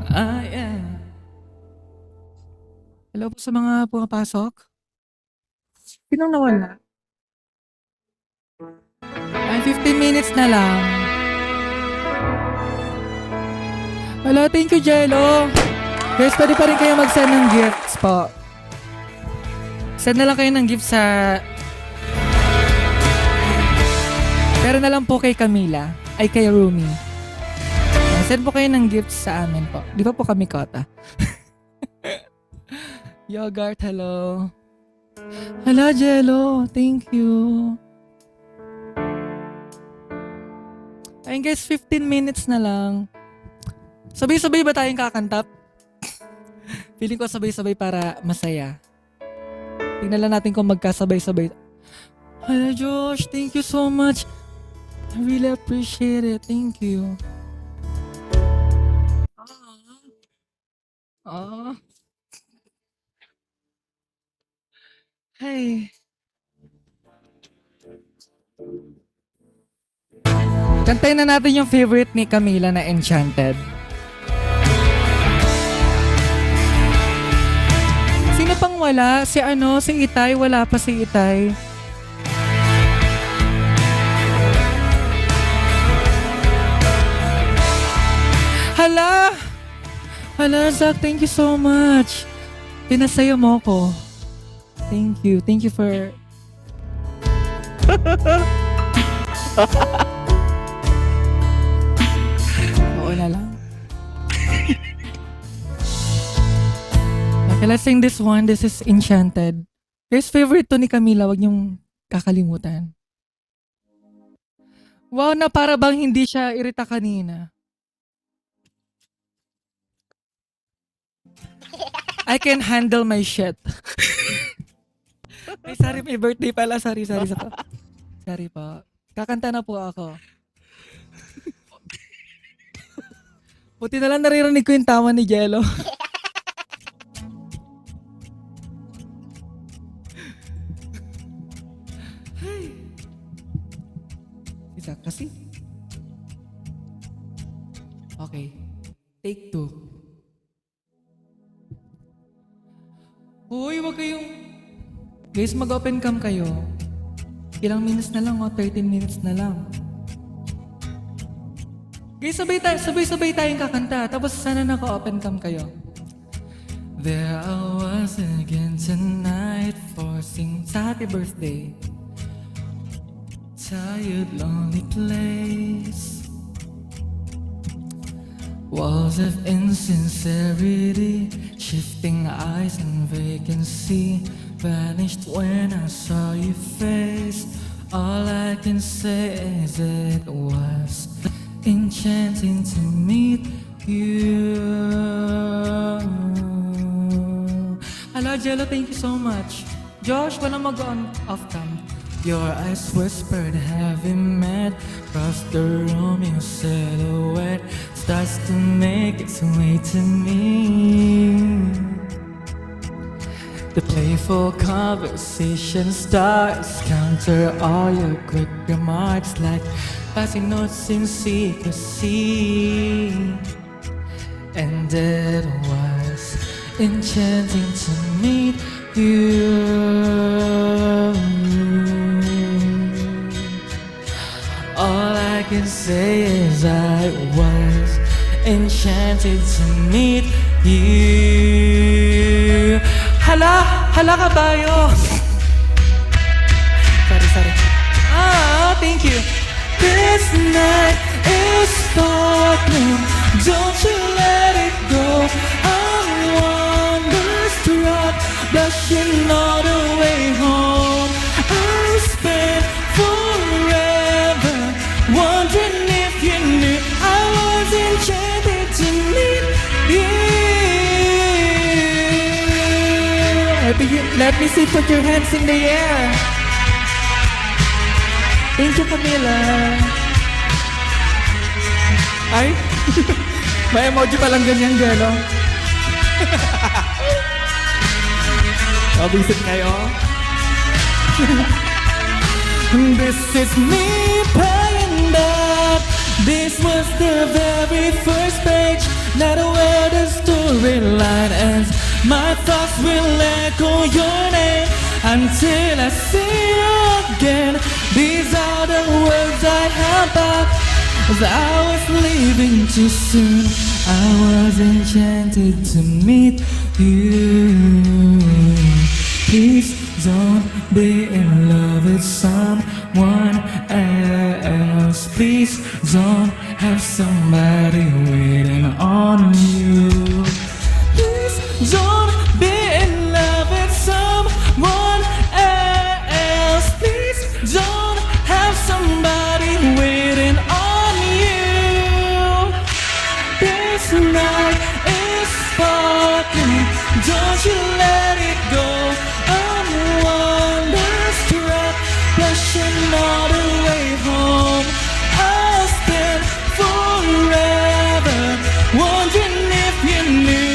Yeah. Hello po sa mga pumapasok. Sinong nawala? Ay, 15 minutes na lang. Hello, thank you, Jello. Guys, pwede pa rin kayo mag-send ng gifts po. Send na lang kayo ng gifts sa... Pero na lang po kay Camila. Ay, kay Rumi. Send po kayo ng gifts sa amin po. Di ba po kami kota? Yogurt, hello. Hello, Jello. Thank you. Ayun guys, 15 minutes na lang. Sabay-sabay ba tayong kakantap? Feeling ko sabay-sabay para masaya. Tingnan lang natin kung magkasabay-sabay. Hello, Josh. Thank you so much. I really appreciate it. Thank you. Ah. Hey. Kantayin na natin yung favorite ni Camila na Enchanted. Sino pang wala? Si Itay. Wala pa si Itay. Hala! Hala, Zach, thank you so much. Pinasaya mo ko. Thank you. Thank you for... Oo na lang. Okay, let's sing this one. This is Enchanted. Guys, favorite to ni Camila. Wag niyong kakalimutan. Wow, na para bang hindi siya irita kanina. I can handle my shit. Ay, sorry, may birthday pala. Sorry. Sorry po. Kakanta na po ako. Buti na lang naririnig ko yung tawa ni Jello. Isa kasi. Okay. Take 2. Hoy, wag kayong... Guys, mag-open cam kayo. Ilang minutes na lang, 13 minutes na lang. Guys, sabay-sabay tayong kakanta. Tapos sana naka-open cam kayo. There I was again tonight, forcing happy birthday. Tired, lonely place. Walls of insincerity, shifting eyes and vacancy, vanished when I saw your face. All I can say is it was enchanting to meet you. Hello, Jello, thank you so much. Josh, walang mag-on off cam. Your eyes whispered, have we met? Across the room, your silhouette starts to make its way to me. The playful conversation starts, counter all your quick remarks like passing notes in secrecy. And it was enchanting to meet you. All I can say is I was enchanted to meet you. Hala kabayo. Sorry. Thank you. This night is sparkling. Don't you let it go. I'm wonderstruck, blushing all the way home. I spent forever wondering if you knew I was enchanted to meet you. Let me see, put your hands in the air. Thank you, Camila. Ay, may emoji palang ganyan, Jello. Bisit kayo. This is me praying that this was the very first page, not a word every light ends, my thoughts will echo your name until I see you again. These are the words I have back as I was leaving too soon. I was enchanted to meet you. Please don't be in love with someone else. Please don't have somebody waiting on you. Please don't be in love with someone else. Please don't have somebody waiting on you. This night is sparkling, don't you let it go. I'm wonderstruck, blushing all the way home. I'll spend forever wondering if you knew.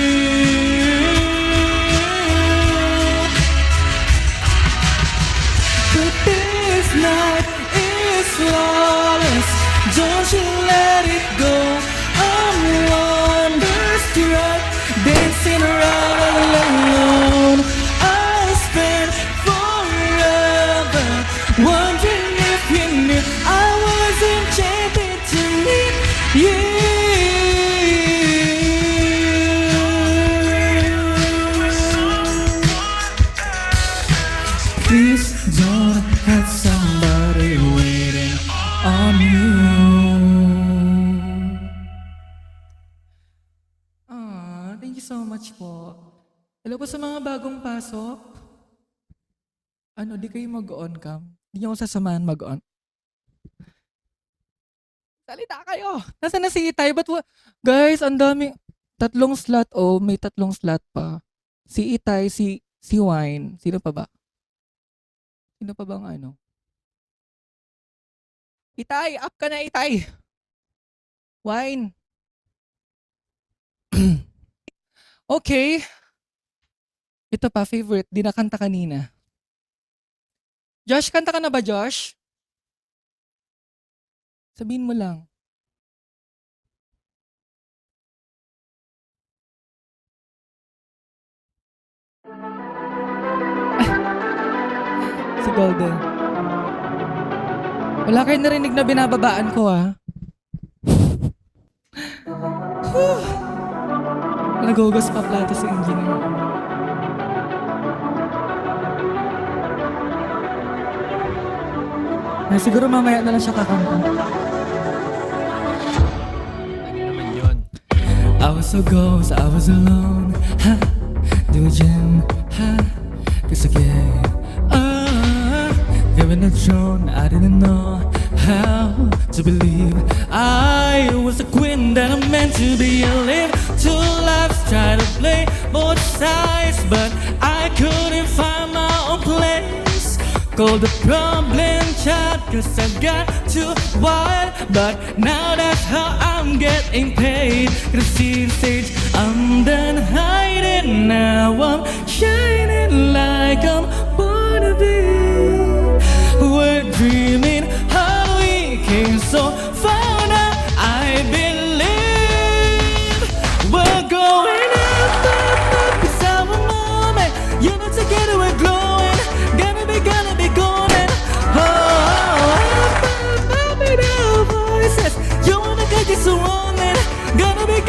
But this night is flawless, don't you let it go. I'm wonderstruck, dancing around alone. I'll spend forever wondering if you knew I was enchanted to meet you. Please don't have somebody waiting on you. Thank you so much po. Hello po sa mga bagong pasok. Di kayo mag-on cam? Hindi niyo ako sasamahan mag-on. Salita kayo! Nasaan na si Itay? Guys, ang dami. 3 slot. Oh, may 3 slot pa. Si Itay, si Wine. Sino pa ba? Sino pa bang ano? Itay! Up ka na, Itay! Wine! Okay. Ito pa, favorite. Di nakanta kanina. Josh, kanta ka na ba, Josh? Sabihin mo lang. Si Golden. Wala kayo narinig na binababaan ko, ah. Nagugas pa plato si engineer. Siguro mamaya na lang siya kakanta. Ano naman yun? I was so ghost, I was alone. Ha, do a gym. Ha, cause I get given a throne, I didn't know how to believe I was the queen that I'm meant to be. I live two lives, try to play both sides, but I couldn't find my own place. Call the problem child, cause I got too wild. But now that's how I'm getting paid. Cause see stage, I'm done hiding. Now I'm shining like I'm born to be. We're dreaming how we came so far now. I believe we're going up, up, up. It's our moment. You know together we're glowing. Gonna be golden. Oh, up, up, up in our voices. You wanna get you surrounded. Gonna be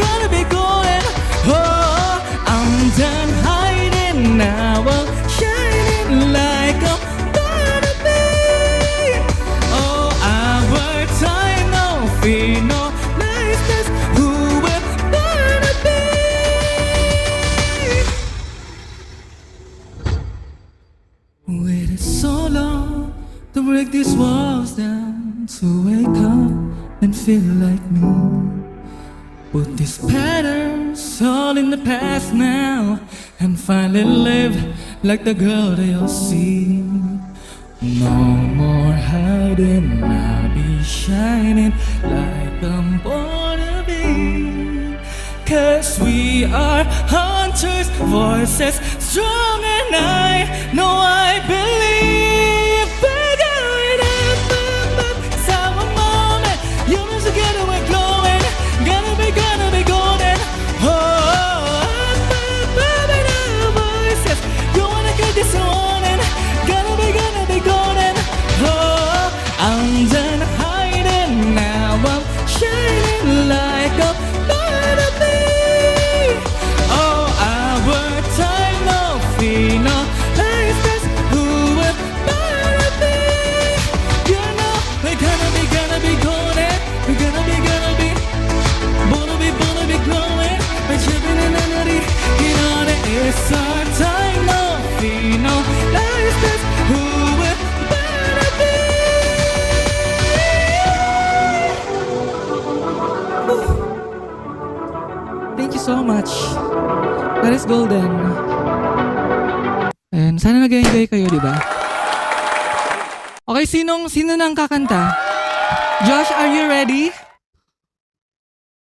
golden. Oh, I'm done hiding now. I'm shining like I'm born to be. Oh, our time, no fear, no niceness. Who we're born to be. Waited so long to break these walls down, to wake up and feel like me. Put these patterns all in the past now, and finally live like the girl they all see. No more hiding, I'll be shining like I'm born to be. Cause we are hunters, voices strong, and I know I believe we're going up, up, up. It's our moment. You know together we're glowing. Gonna be golden. Oh, gonna be. Oh, our time, no finalize this. Who will better be? You know, we're gonna be golden. We're gonna be glowing. We're shipping in energy. You know that it's our time, no finalize this. Who will better be? Thank you so much. That is golden. And sana nag-enjoy kayo, di ba? Okay, sino nang kakanta? Josh, are you ready?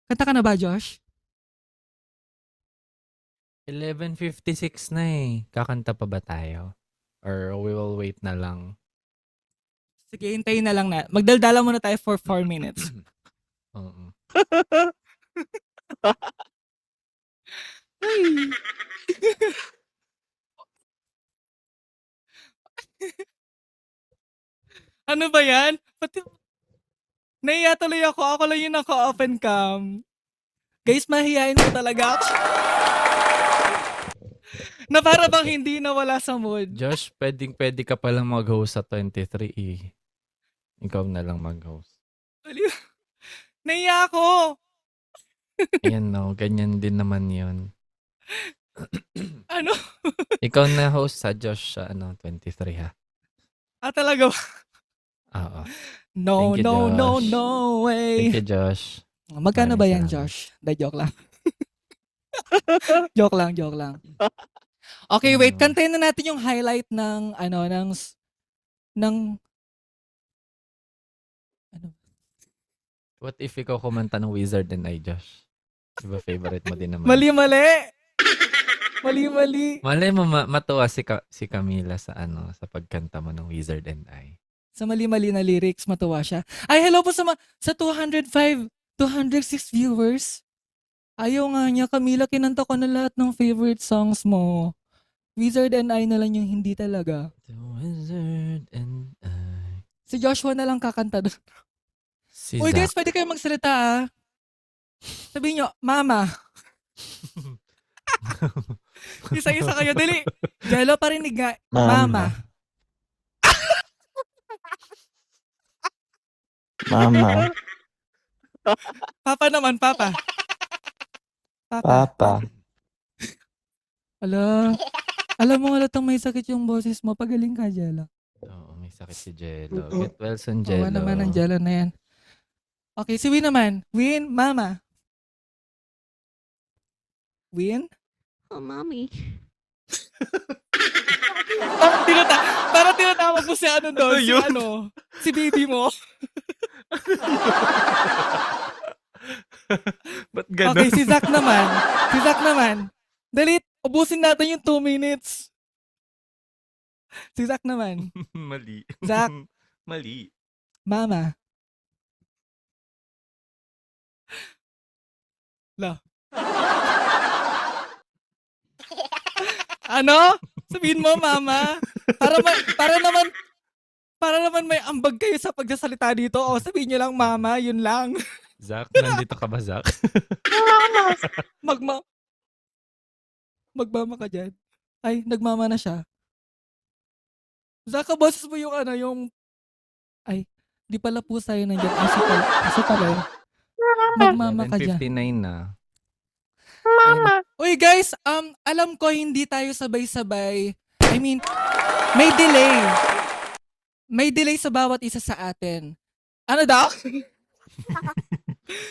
Kanta ka na ba, Josh? 11:56 na eh. Kakanta pa ba tayo? Or we will wait na lang? Sige, hintayin na lang na. Magdaldala muna tayo for 4 minutes. Oo. Ay. Ano ba yan? Pati, naiya tuloy ako. Ako lang yung naka-open cam. Guys, mahihain mo talaga ako. Na para bang hindi nawala sa mood. Josh, pwede ka palang mag-host sa 23 eh. Ikaw na lang mag-host. Naiya ako. Ayan no, ganyan din naman yun. Ano? Ikaw na host sa Josh sa 23 ha. Talaga ba? Oo. No, Thank you, no, no, Josh. no way. Thank you, Josh. Magkano ba yan, Maraming salamat. Josh? Joke lang. joke lang. Okay, wait. Kantayin na natin yung highlight ng, What if ikaw kumanta ng Wizard and I, Josh? Diba favorite mo din naman? Mali. Malay mo matuwa si Camila sa sa pagkanta mo ng Wizard and I. Sa mali-mali na lyrics, matuwa siya. Ay, hello po sa 206 viewers. Ayaw nga niya, Camila, kinanta ko na lahat ng favorite songs mo. Wizard and I na lang yung hindi talaga. The Wizard and I. Si Joshua na lang kakanta doon. Si Uy Zach. guys, pwede kayo magsalita ah. Sabihin nyo, Mama. Isa-isa kayo, dali. Jello, parinig nga. Mama. Mama. Papa naman, Papa. Papa. Alam mo halatang may sakit yung boses mo. Pagaling ka, Jello. Oo, may sakit si Jello. Get well soon, Jello. Oo naman ang Jello na yan. Okay, si Win naman. Win, Mama. Win? Oh, mommy. Parang tinatawag mo si doon. Si baby mo. Ba't ganun? Okay, si Zach naman. Dali, ubusin natin yung 2 minutes. Si Zach naman. Mali. Zach. Mali. Mama. Ano? Sabihin mo, Mama. Para naman may ambag kayo sa pagsasalita dito. O, sabihin nyo lang, Mama, yun lang. Zach, nandito ka ba, Zach? Magmama ka dyan. Ay, nagmama na siya. Zach, boses mo yung ay, di pala po sa'yo nandiyan. Aso pala. Magmama ka dyan. 11:59 na. Uy guys, alam ko hindi tayo sabay-sabay. I mean, may delay. May delay sa bawat isa sa atin. Ano daw?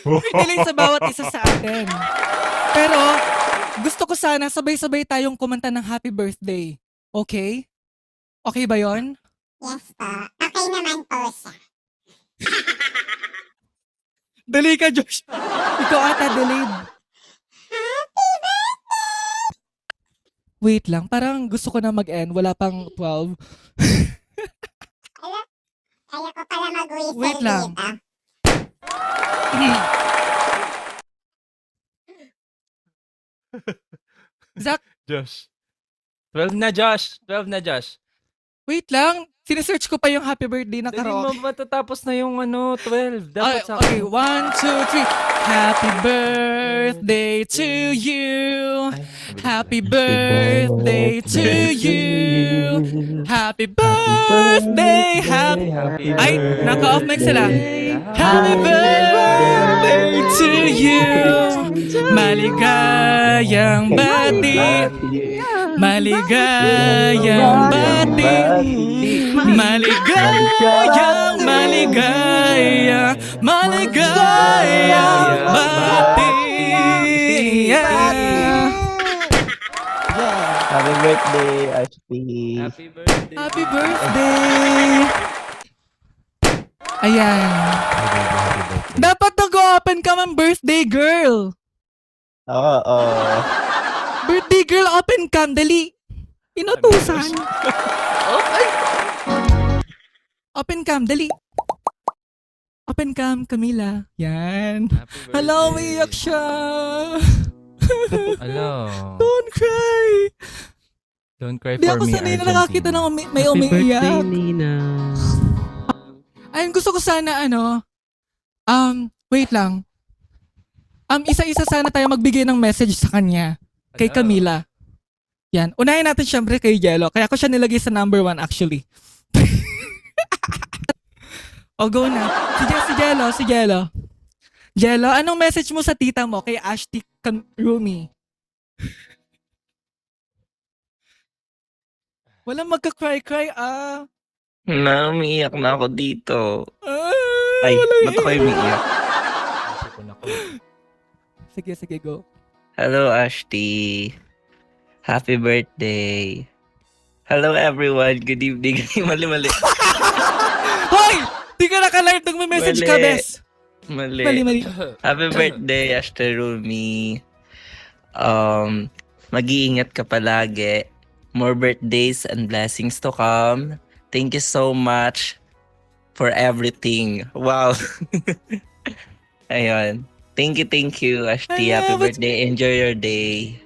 May delay sa bawat isa sa atin. Pero, gusto ko sana sabay-sabay tayong kumanta ng happy birthday. Okay? Okay ba yon? Yes po. Okay naman po siya. Dali ka, Josh. Ikaw ata delayed. Wait lang, parang gusto ko na mag-end. Wala pang 12. Kaya ko pala mag-whistle Wait lang. dito. Zach, Josh. 12 na, Josh. 12 na, Josh. wait lang. Sinesearch ko pa yung happy birthday na Dali mo, karaoke. matatapos na yung 12. Okay, Dapat sa okay, 1, 2, 3. Happy birthday to you. Happy birthday to you. Happy birthday. Ay, naka-off mic sila. Happy birthday to you. Maligayang bati. Maligayang bati. Maligayang bati. Yeah. Happy birthday, Ashby. Happy birthday. Happy birthday. Ayan. Dapat nag-open ka man, birthday girl. Oo. Birthday girl, open cam. Dali. Inutusan. Open cam, dali. Open cam, Camila. Yan. Happy birthday. Hala, umiiyak siya. Hello. Don't cry. Don't cry Di for ako me, sanay na nakakita ng may Happy birthday, umiiyak. Nina. Ayun, gusto ko sana wait lang. Isa-isa sana tayo magbigay ng message sa kanya. Kay Camila. Yan. Unahin natin syempre kay Jello. Kaya ko siya nilagay sa number 1 actually. O, go na. Si Jello. Jello, anong message mo sa tita mo kay Ashti Rumi? Walang magka-cry-cry, Umiiyak na ako dito. Ay, walang ba't ako umiiyak? Sige, go. Hello, Ashti. Happy birthday. Hello, everyone. Good evening. Mali. Hoy! Di ka naka-live nang may message ka, Mali. bes. Mali. Happy birthday, Ashti Rumi. Mag-iingat ka palagi. More birthdays and blessings to come. Thank you so much for everything. Wow. Ayun. Thank you, Ashti. Ay, Happy but- birthday. Enjoy your day.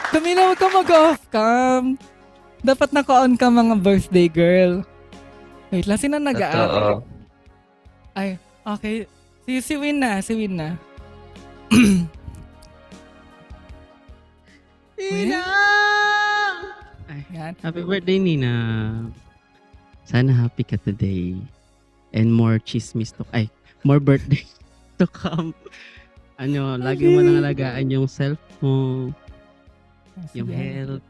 Camila, huwag ka mag-off cam. Dapat naka-on ka mga birthday girl. Wait lang, sino nag-aaral? Totoo. Ay, okay. Si Win na. Win? Ay, Yan. happy birthday, Nina. Sana happy ka today. And more chismis to... Ay, more birthday to come. Lagi mo nang alagaan yung self mo, yung health.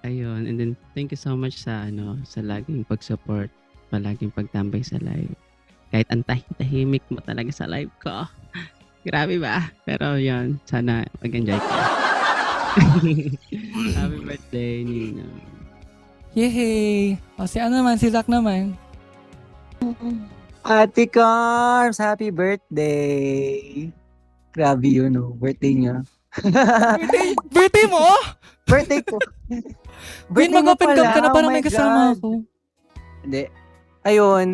Ayun. And then, thank you so much sa laging pag-support, palaging pagtambay sa live. Kahit ang tahimik mo talaga sa live ko. Grabe ba? Pero yun, sana mag-enjoy ka. Happy birthday, Nina. Yehey! O, si Zach naman. Ate Carms, happy birthday! Grabe yun, birthday niya. Birthday mo? Birthday ko. Win, mag-open cam ka na pala, parang oh may my kasama God. ako. Hindi. Ayun,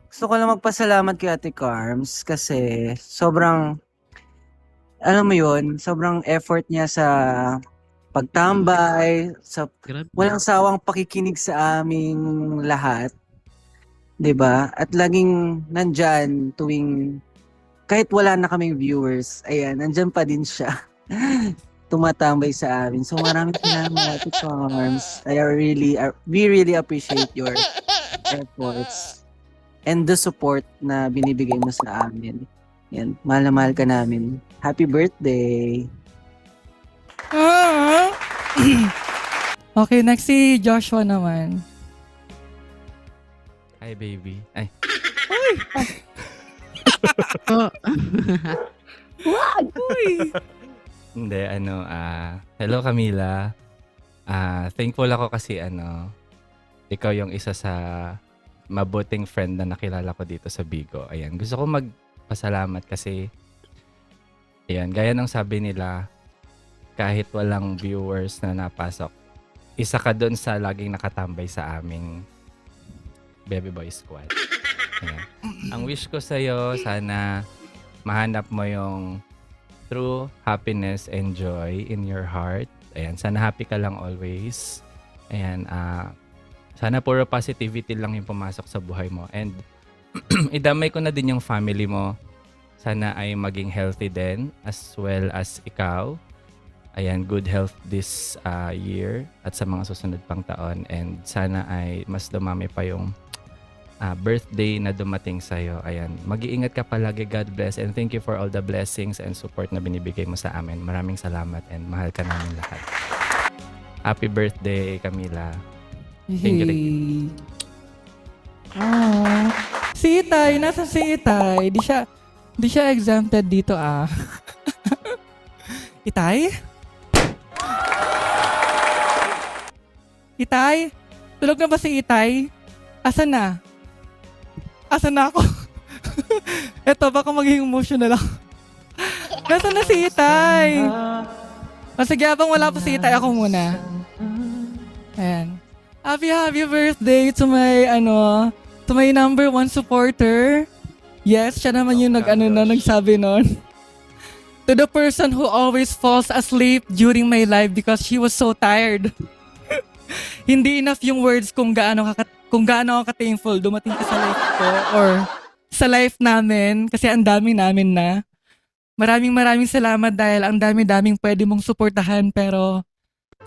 gusto ko lang magpasalamat kay Ate Carms kasi sobrang, alam mo yun, sobrang effort niya sa pagtambay, sa Grabe. walang sawang pakikinig sa aming lahat. 'Di ba? At laging nandyan tuwing kahit wala na kaming viewers, ayan, nandyan pa din siya. Tumatambay sa amin. So maraming salamat, Ate Carms. We really appreciate your efforts and the support na binibigay mo sa amin. Yan, mahal na mahal ka namin. Happy birthday! Okay, next si Joshua naman. Hi, baby. Ay, Oh, Uy! hindi, hello Camila. Thankful ako kasi, ikaw yung isa sa mabuting friend na nakilala ko dito sa Bigo. Ayan, gusto ko magpasalamat kasi, ayan, gaya ng sabi nila, kahit walang viewers na napasok, isa ka doon sa laging nakatambay sa aming Baby Boy Squad. Ayan. Ang wish ko sa'yo, sana mahanap mo yung true happiness and joy in your heart Ayan, sana happy ka lang always. Ayan, sana puro positivity lang yung pumasok sa buhay mo. And idamay ko na din yung family mo. Sana ay maging healthy din as well as ikaw. Ayan, good health this year at sa mga susunod pang taon. And sana ay mas dumami pa yung birthday na dumating sa'yo. Ayan, mag-iingat ka palagi. God bless. And thank you for all the blessings and support na binibigay mo sa amin. Maraming salamat and mahal ka namin lahat. Happy birthday, Camila. Thank you, thank Hey. Ah. Si Itay, nasa si Itay? Di siya exempted dito Itay? Itay? Tulog na ba si Itay? Asan na? Asan na ako? Eto, baka maging emotional ako. Nasaan na si Itay? Sige, habang wala pa si Itay, ako muna. Ayan. Happy birthday to my number 1 supporter. Yes, siya naman yung nagsabi nun. To the person who always falls asleep during my life because she was so tired. Hindi enough yung words kung gaano ako ka-thankful dumating ka sa life ko or sa life namin kasi ang dami namin na. Maraming salamat dahil ang dami-daming pwede mong suportahan pero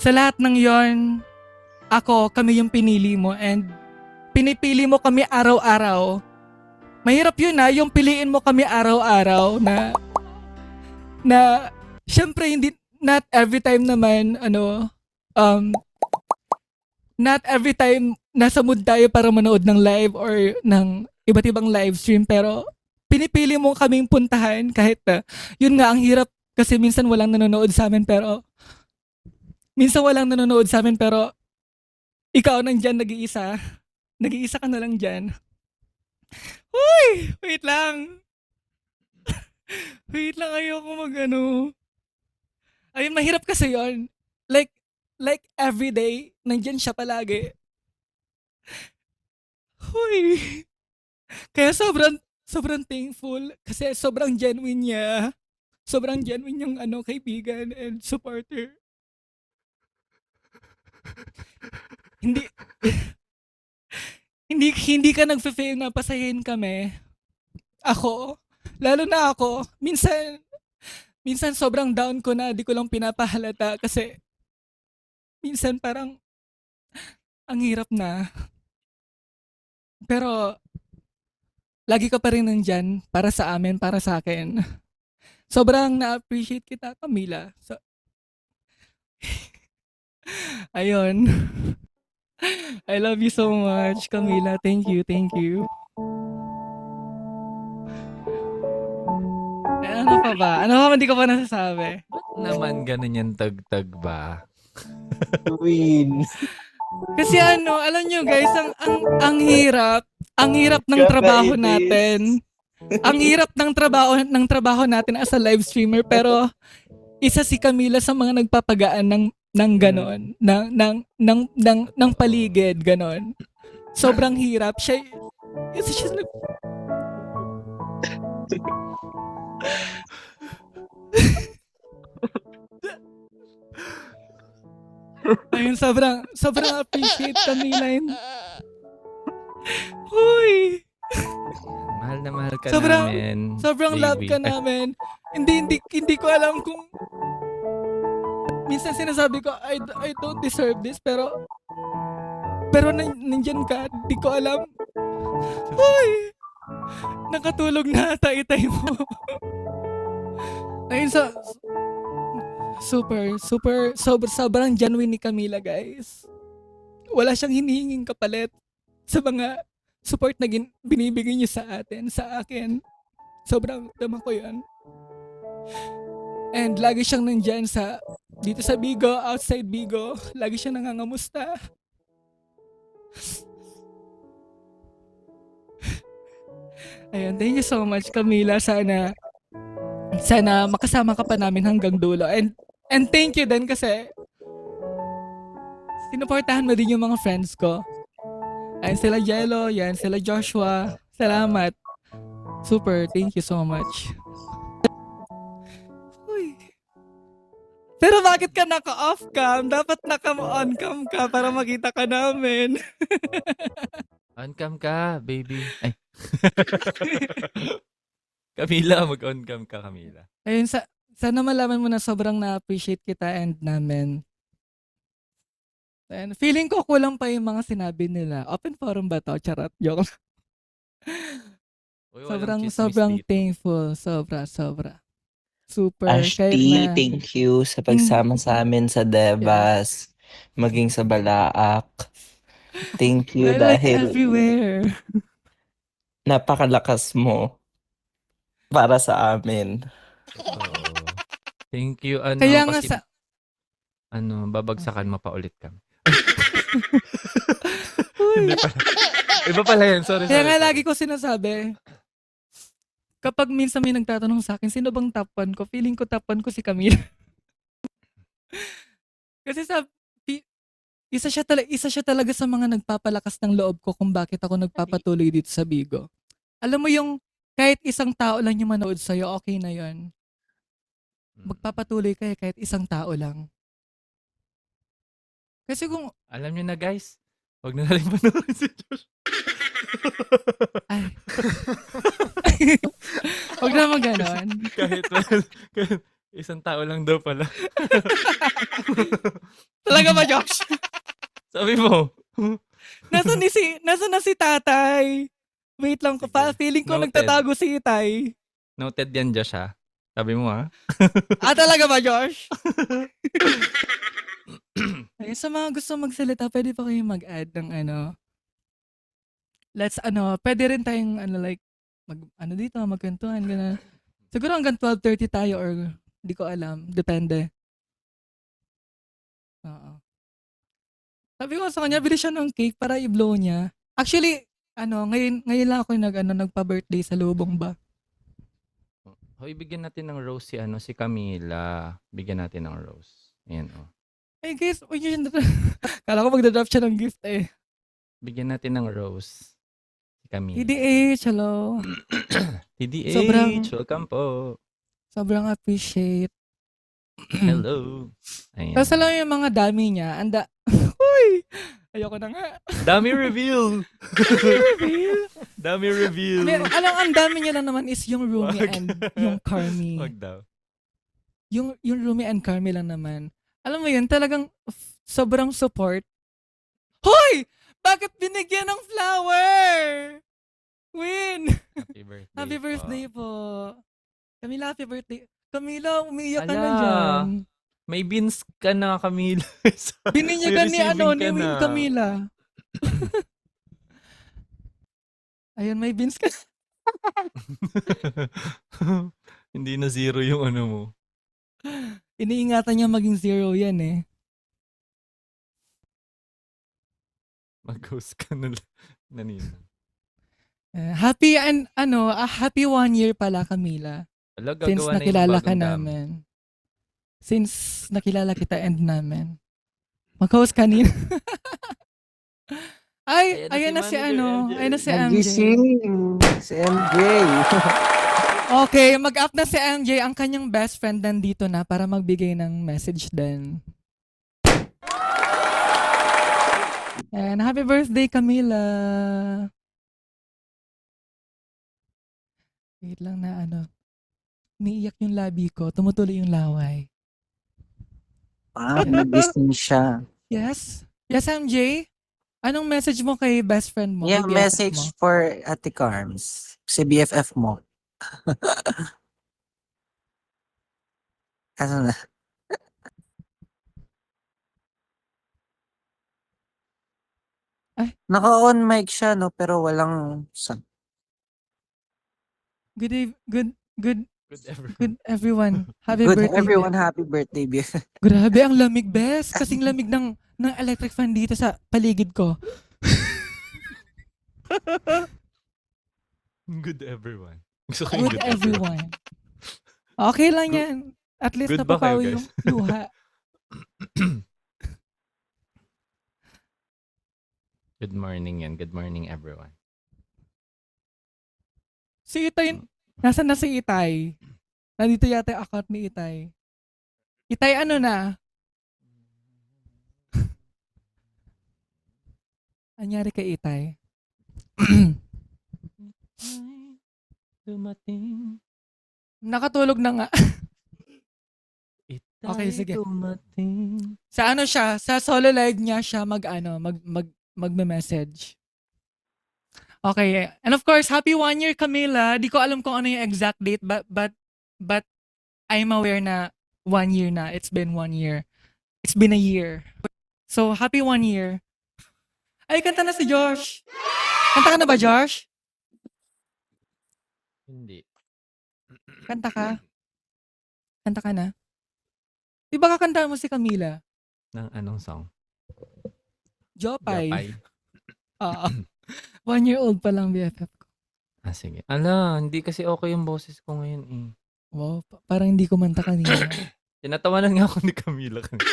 sa lahat ng yon, kami yung pinili mo and pinipili mo kami araw-araw. Mahirap yun yung piliin mo kami araw-araw na syempre not every time naman not every time nasa mood tayo para manood ng live or ng iba't ibang live stream pero pinipili mo kaming puntahan kahit yun nga ang hirap kasi minsan walang nanonood sa amin pero ikaw nandyan nag-iisa ka na lang dyan. Uy! Wait lang, ayoko ayun, mahirap kasi yon. Like everyday, nandyan siya palagi. Uy! Kaya sobrang thankful kasi sobrang genuine niya. Sobrang genuine yung kaibigan and supporter. Hindi ka nagfe-fail na pasayahin kami. Lalo na ako, minsan sobrang down ko na di ko lang pinapahalata kasi minsan parang ang hirap na. Pero lagi ka pa rin nandyan para sa amin, para sa akin. Sobrang na-appreciate kita, Camila. Ayun. I love you so much, Camila. Thank you. Ano pa ba? Ano pa hindi ko pa nasasabi? naman ganun yung tag-tag ba? Win. Kasi alam nyo guys, ang hirap ng trabaho natin. Ang hirap ng trabaho natin as a live streamer pero isa si Camila sa mga nagpapagaan ng ganon, ng paligid ganon. Sobrang hirap siya. She's like, ayun, sobrang appreciate Camila. Huy! Mahal na mahal ka Sobrang- namin. Sobrang love baby. ka namin. Hindi ko alam kung minsan sinasabi ko I don't deserve this pero nandyan ka, di ko alam. Huy! Nakatulog na ata itay mo. Ayun sobrang genuine ni Camila guys. Wala siyang hinihinging kapalit sa mga support na binibigay niyo sa akin. Sobrang dama ko yan. And lagi siyang nandyan dito sa Bigo, outside Bigo. Lagi siyang nangangamusta. Ayun, thank you so much Camila. Sana makasama ka pa namin hanggang dulo. And thank you din kasi sinuportahan mo din yung mga friends ko. Ayan sila Jello, yan sila Joshua. Salamat. Super, thank you so much. Uy. Pero bakit ka naka-off cam? Dapat naka-on cam ka para makita ka namin. On cam ka, baby. Ay. Camila, mag-on cam ka, Camila. Ayun, sana malaman mo na sobrang na-appreciate kita and namin. And feeling ko kulang pa yung mga sinabi nila. Open forum ba to? Charot. Joke. Uy, walang Sobrang, chismis sobrang dito. thankful. Sobra. Super. Kahit Ashti, na, thank you sa pagsama sa amin sa Devas. Maging sa Balaak. Thank you we're like dahil everywhere. napakalakas mo para sa amin. Oo. Thank you. Ano, Kaya nga kasi, sa... babagsakan mo pa ulit kami. Uy. Hindi pala. Iba pala yan. Sorry. Kaya nga lagi ko sinasabi, kapag minsan may nagtatanong sa akin, sino bang top 1 ko? Feeling ko top 1 ko si Camila. Kasi isa siya talaga sa mga nagpapalakas ng loob ko kung bakit ako nagpapatuloy dito sa Bigo. Alam mo yung kahit isang tao lang yung manood sa'yo, okay na yon. Magpapatuloy ka kahit isang tao lang. Kasi kung, Alam nyo na, guys. Huwag na natin panoorin si Josh. ay, huwag naman ganon. kahit isang tao lang daw pala. Talaga ba, Josh? Sabi mo. Nasaan na si tatay? Wait lang, Sige. feeling ko Noted. nagtatago si itay. Noted yan, Josh, ha? Sabi mo, ha? Talaga ba, Josh? Ay, sa mga gusto magsalita, pwede pa kayo mag-add ng pwede rin tayong dito, magkwentuhan, gano'n. Siguro hanggang 12:30 tayo or di ko alam, depende. Oo. Sabi ko sa kanya, bili siya ng cake para i-blow niya. Actually, ngayon lang ako nagpa-birthday sa Lubong ba? Hoy, bigyan natin ng rose si Camila. Bigyan natin ng rose. Ayan, oh. Hey guys, kala ko magdadrop siya ng gift eh. Bigyan natin ng rose. Si Camila. TDH, hello. TDH, Sobrang- welcome po. Sobrang appreciate. Hello. Ayan. Tapos alam mo yung mga dami niya, Uy! Ayoko na nga. Dami reveal. Reveal. Dami reveal. Alam, ang dami niya lang naman is yung Rumi Wag. and yung Carmi. Wag daw. Yung Rumi and Carmi lang naman. Alam mo yun, talagang sobrang support. Hoy! Bakit binigyan ng flower? Win! Happy birthday. Happy po. birthday po. Camila, happy birthday. Camila, umiyak ka na Ala. dyan. May beans ka na, Camila. Bininyagan ni May receiving ni ka Win na. Camila. Ayun, may beans ka. Hindi na zero yung ano mo. Iniingatan niya maging zero yan eh. Mag-ghost ka na nanina. Happy happy 1 year pala, Camila. Ala, Since gagawa na yung nakilala ka bagong dam. namin. Since nakilala kita and namin. Mag-host kanina. Ay, Ayan na si Manu ayan na si MJ. Nagising si MJ. Okay, mag-up na si MJ. Ang kanyang best friend nandito na para magbigay ng message din. And happy birthday, Camila. Wait lang na Umiiyak yung labi ko. Tumutuloy yung laway. Nagising siya. Yes? Yes, MJ? Anong message mo kay best friend mo? Yeah, kay BFF message mo? for Ate Carms. Si BFF mo. Ano na? Ay. Naka-on mic siya, no? Pero walang sound. Good everyone. Happy Good, birthday. everyone, happy birthday, BFF. Grabe, ang lamig, bes. Kasing lamig ng electric fan dito sa paligid ko. Good everyone. Gusto ko yung Good everyone. Okay lang yan. At least Good ba kayo, napapawi yung luha. Good morning yan. Good morning, everyone. Si Itay, nasaan na si Itay? Nandito yata yung account ni Itay. Itay, ano na? Anyari kay Itay? Dumating. Nakatulog na nga. Itay Okay, sige. dumating. Sa ano siya, sa solo live niya siya magme-message. Okay. And of course, happy 1 year, Camila. Di ko alam kung ano yung exact date, but I'm aware na 1 year na. It's been 1 year. It's been a year. So, happy 1 year. Ay, kanta na si Josh. Kanta ka na ba, Josh? Hindi. Kanta ka? Kanta ka na? Di ba kakanta mo si Camila? Ng anong song? Jopay. Japay. Oo. 1 year old pa lang BFF ko. Ah, sige. Ala, hindi kasi okay yung boses ko ngayon eh. Wow, parang hindi ko manta kanina. Tinatawanan nga ako ni Camila kanina.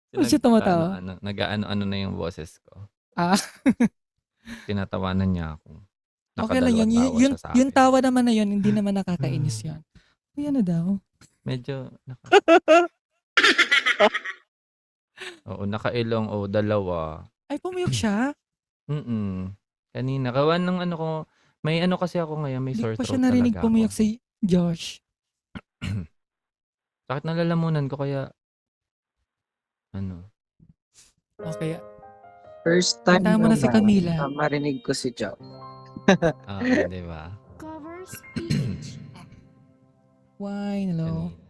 Ba't siya tumatawa? Nag-ano na yung boses ko. Ah. Tinatawanan niya ako. Okay lang yun. Nakadalawang tawa Yung, siya sa yung akin. tawa naman na yun, hindi naman nakakainis yun. Uy, ano daw? Medyo Oo, nakailong o dalawa. Ay, pumiyok siya? Kanina. Kawan ng ano ko, may ano kasi ako ngayon, may Hindi sore ko pa throat siya narinig talaga pumiyok ako. si Josh. Bakit nalalamunan ko kaya, ano, Okay. First time Kantahan mo na si naman Camila. na marinig ko si Joe. di ba? Cover speech. Why? Hello. Kanina.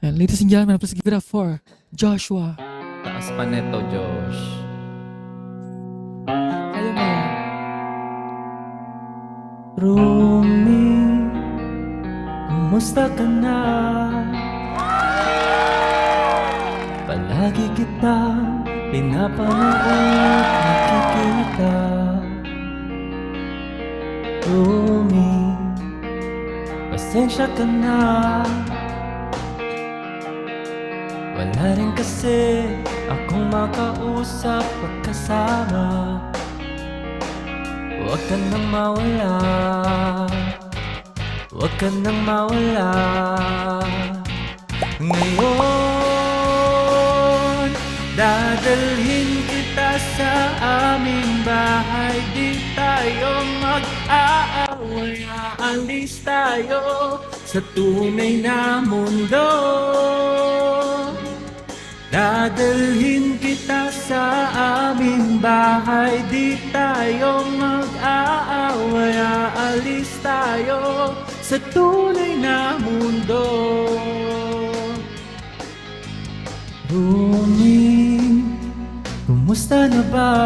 And ladies and gentlemen, please give it up for Joshua. Taas pa neto, Josh. Kayo mo yan. Rumi, kumusta ka na? Palagi kitang pinapanood, nakikita. Rumi, pasensya ka na. Wala rin kasi akong makausap pagkasama. Huwag ka nang mawala, huwag ka nang mawala. Ngayon, dadalhin kita sa aming bahay. Di tayo mag-aaway, aalis tayo sa tunay na mundo. Dadalhin kita sa aming bahay. Di tayo mag-aaway, aalis tayo sa tunay na mundo. Rumi, kumusta na ba?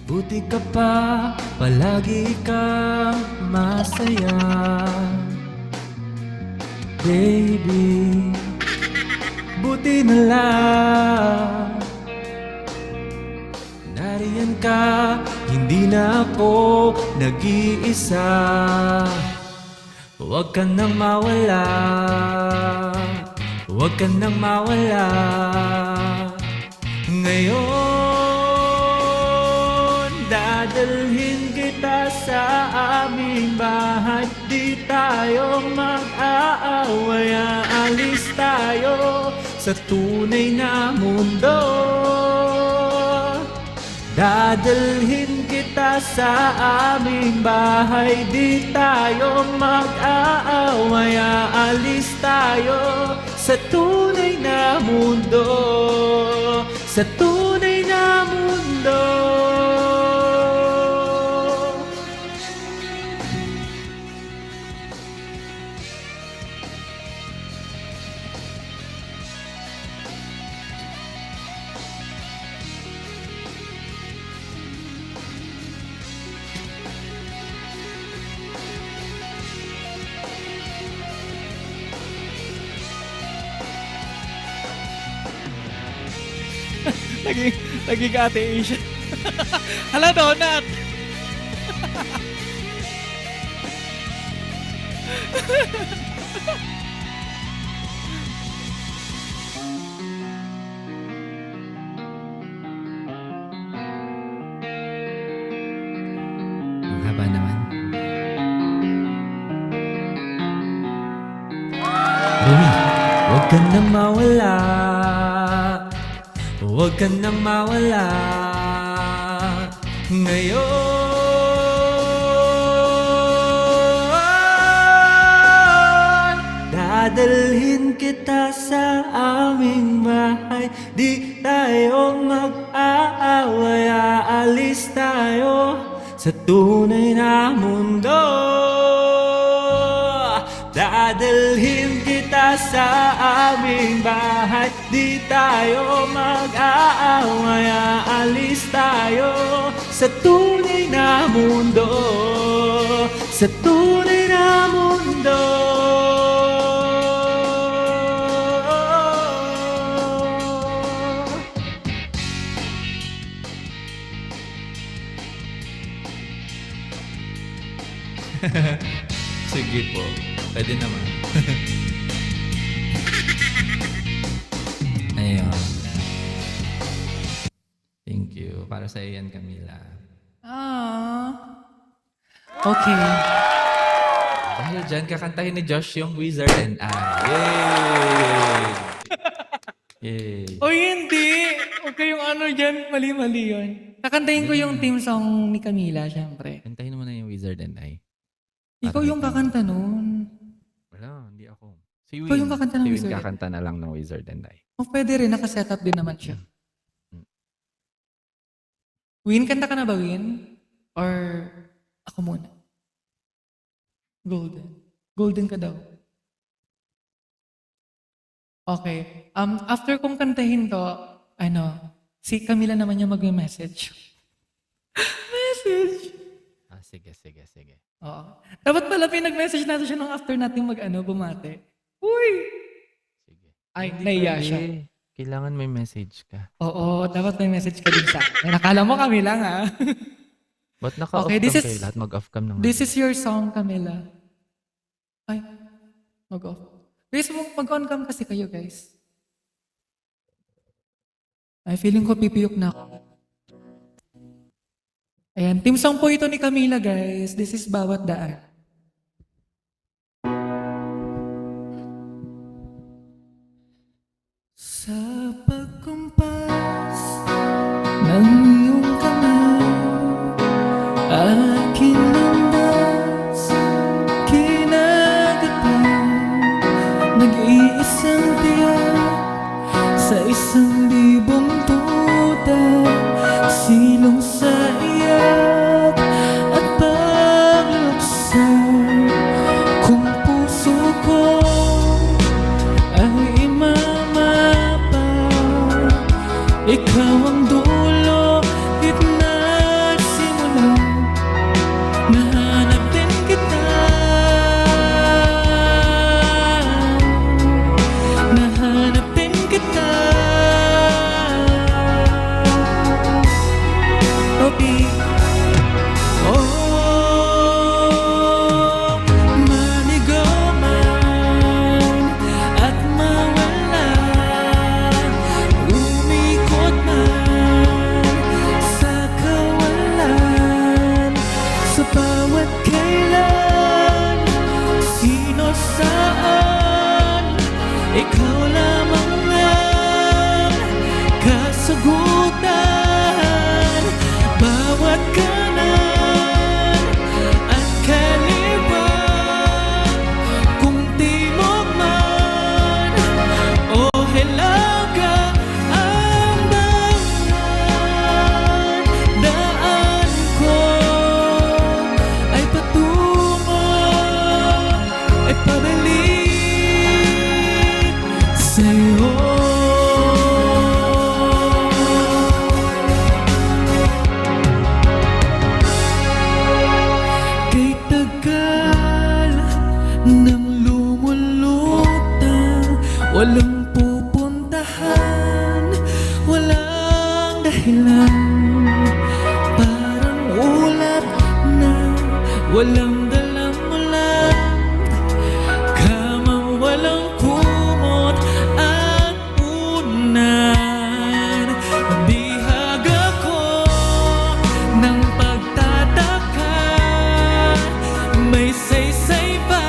Buti ka pa, palagi kang masaya. Baby, buti na lang nariyan ka, hindi na ako nag-iisa. Huwag ka nang mawala, huwag ka nang mawala. Ngayon, dadalhin kita sa aming bahay. Di tayo mag-aaway, aalis tayo sa tunay na mundo. Dadalhin kita sa aming bahay. Di tayo mag-aaway, aalis tayo sa tunay na mundo. Sa tunay na mundo. Naging ate Asia. Hala, donut! Ang haba naman. Rumi, huwag ka nang mawala, Huwag ka nang mawala ngayon. Dadalhin kita sa aming bahay, di tayo mag-aaway, aalis tayo sa tunay na mundo. Dadalhin kita sa aming bahay, di tayo mag-aaway, aalis tayo sa tunay na mundo, sa tunay na mundo. Sige po. Pwede naman. Ayun. Thank you. Para sa iyo yan, Camila. Okay. Dahil dyan, kakantahin ni Josh yung Wizard and I. Yay! Yay! O hindi! Huwag kayong ano dyan, mali-mali yun. Kakantahin ko yung theme song ni Camila, syempre. Kantahin mo na yung Wizard and I. Ikaw yung kakanta nun. Wala, hindi ako. Si Ikaw yung kakanta ng Si Win Wizard. kakanta na lang ng Wizard and I. O pwede rin, nakasetup din naman siya. Win, kanta ka na ba, Win? Or ako muna? Golden. Golden ka daw. Okay. After kong kantahin to, si Camila naman yung mag-message. Message! Sige, sige, sige. Oo. Dapat pala pinag-message natin siya nung after natin bumate. Uy! Sige. Ay, Hindi naiya pwede. siya. Kailangan may message ka. Oo, dapat may message ka din sa akin. Nakala mo kami lang, ha? Ba't naka-off Okay, cam this is- kayo? Lahat mag-off cam naman. This is your song, Camila. Ay, mag-off. Guys, mag-on cam kasi kayo, guys. Ay, feeling ko pipiyok na ako. Ayan, team song po ito ni Camila, guys. This is Bawat Daan. Sa pagkumpas ng iyong kamay, aking landas, kinagatan, nag-iisang tiyak sa 1,000 tuta, silong sa iyak at pagluksa. Kung puso ko ay imamapa, ikaw ang dulo, gitna at simula. Nahanap din kita, nahanap din kita. Topi, manigaw man at mawalan, umikot man sa kawalan, sa bawat kailan, sino saan, ikaw lamang ang kasagutan. Bawat kanan at kaliwa, kung timog man o hilaga, ang bawat daan ko ay patungo, ay pabalik sa'yo. Kay tagal nang lumulutang, walang pupuntahan, walang dahilan, parang ulat na walang dalang ulan, kamang walang kumot at unan. Bihag ako ng pagtataka, may saysay ba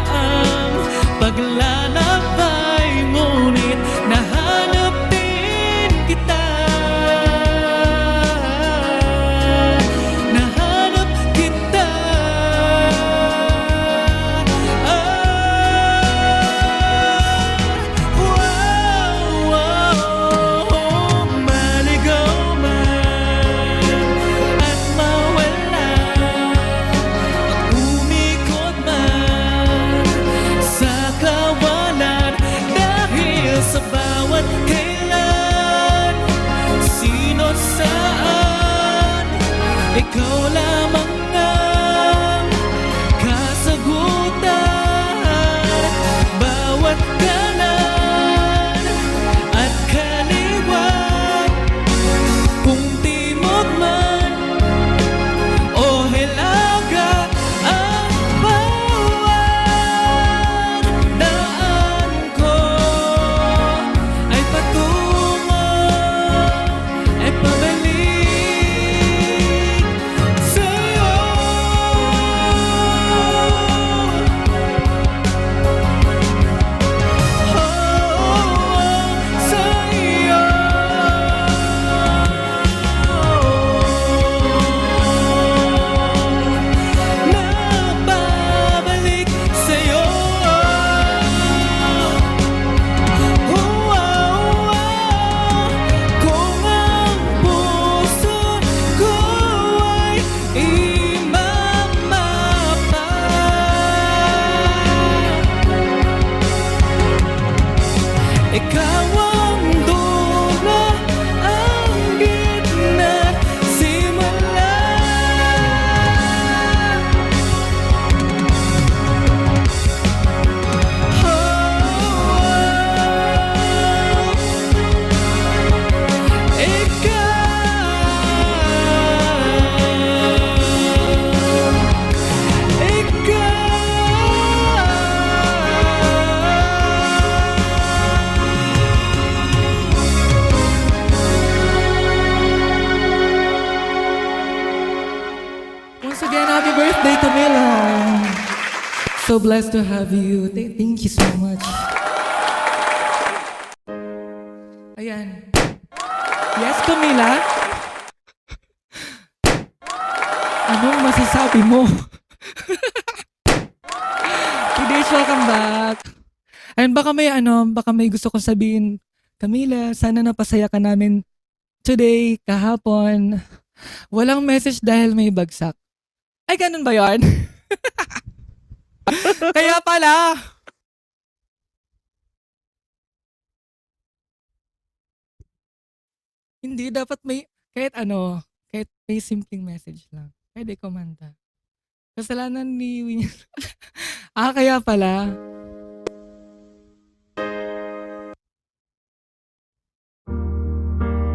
ang paglalakbay, ngunit nahanap din kita. mga kasagutan, bawat kanan at kaliwa, kung timog man o hilaga, ang bawat daan ko ay patungo, ay pabalik sa'yo. Sa'yo. Nababalik sa'yo. Kung ang puso ko ay imamapa, ikaw ang dulo, ang gitna, simula. Once again, happy birthday, Camila. So blessed to have you. Thank you so much. Ayan. Yes, Camila? Anong masasabi mo? Today's welcome back. Ayun, baka may gusto kong sabihin. Camila, sana napasaya ka namin today, kahapon. Walang message dahil may bagsak. Ay, ganun ba yarn? Kaya pala. Hindi, dapat kahit may simpleng message lang. Pwede kumanta. Kasalanan ni Winnie. Kaya pala.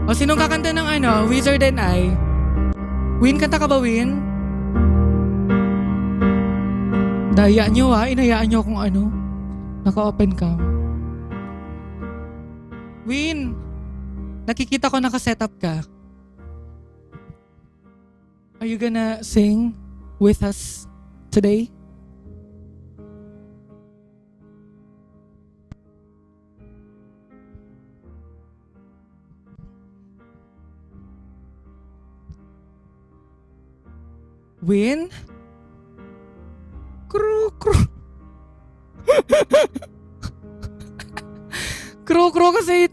O, sinong kakanta ng Wizard and I? Win, kanta ka ba, Win? Daya nyo inayaan nyo kung naka-open cam. Win, nakikita ko naka-setup ka. Are you gonna sing with us today? Win? Kru. Kru kasi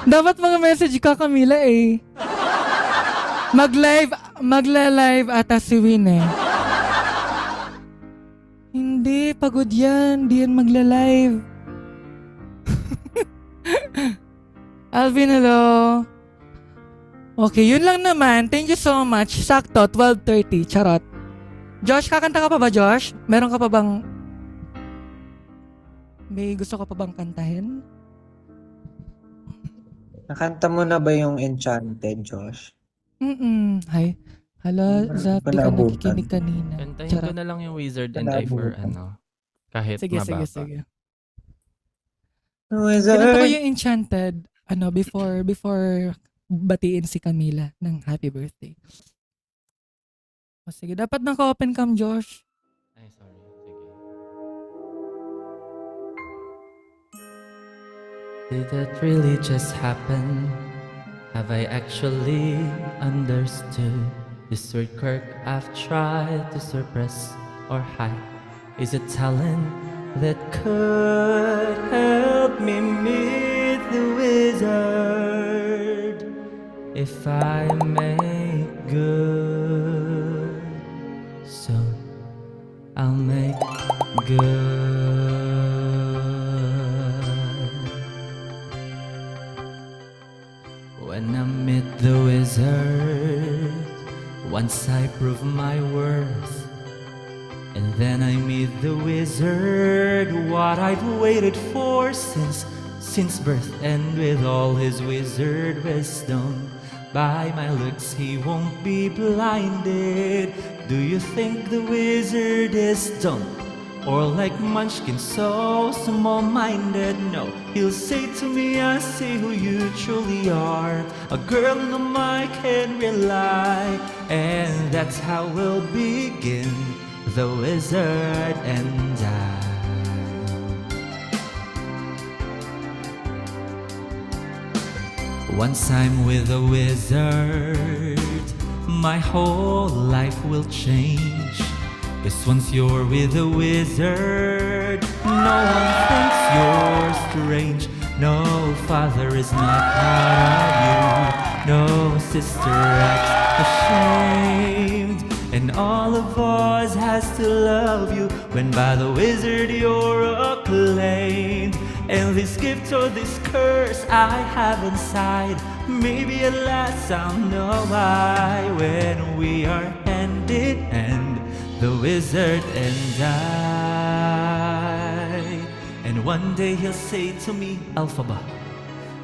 dapat mga message ka, Camila eh. Magla-live ata si Win eh. Hindi, pagod yan. Di yan magla-live. Alvin, hello. Okay, yun lang naman. Thank you so much. Sakto, 12:30. Charot. Josh, kakanta ka pa ba, Josh? Meron ka pa bang... May gusto ka pa bang kantahin? Nakanta mo na ba yung Enchanted, Josh? Hi. Hala, Zap, di ka Palabutan. nakikinig kanina. Kantahin ko na lang yung Wizard and I for kahit Sige, mababa. sige. Wizard. Kinanta ko yung Enchanted, before batiin si Camila ng happy birthday. O sige, dapat naka-open cam, Josh. Ay, sorry. Sige. Did that really just happen? Have I actually understood this weird quirk I've tried to suppress or hide? Is it talent that could help me meet the wizard? If I make good, so I'll make good. When I meet the wizard, Once I prove my worth, and then I meet the wizard. What I've waited for since birth, and with all his wizard wisdom, by my looks he won't be blinded. Do you think the wizard is dumb, or like Munchkin so small-minded? No, he'll say to me, I see who you truly are, a girl in whom I can rely. And that's how we'll begin, the wizard and I. Once I'm with a wizard, my whole life will change. 'Cause once you're with a wizard, no one thinks you're strange. No father is not proud of you, no sister acts ashamed, and all of us has to love you when by the wizard you're acclaimed. And this gift or this curse I have inside, maybe at last I'll know why, when we are hand in hand, the wizard and I. And one day he'll say to me, Alphaba,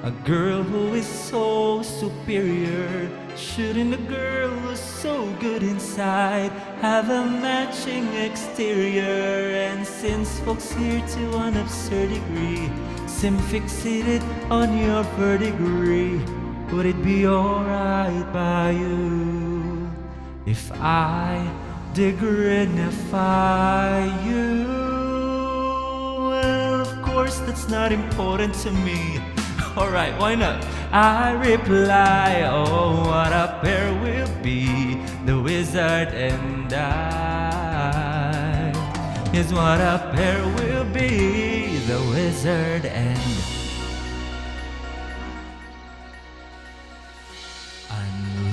a girl who is so superior, shouldn't a girl who's so good inside have a matching exterior? And since folks here to an absurd degree seem fixated on your verdigris, would it be alright by you if I dignify you? Well, of course that's not important to me. Alright, why not? I reply, oh, what a pair we'll be, the wizard and I. Yes, what a pair we'll be, the wizard and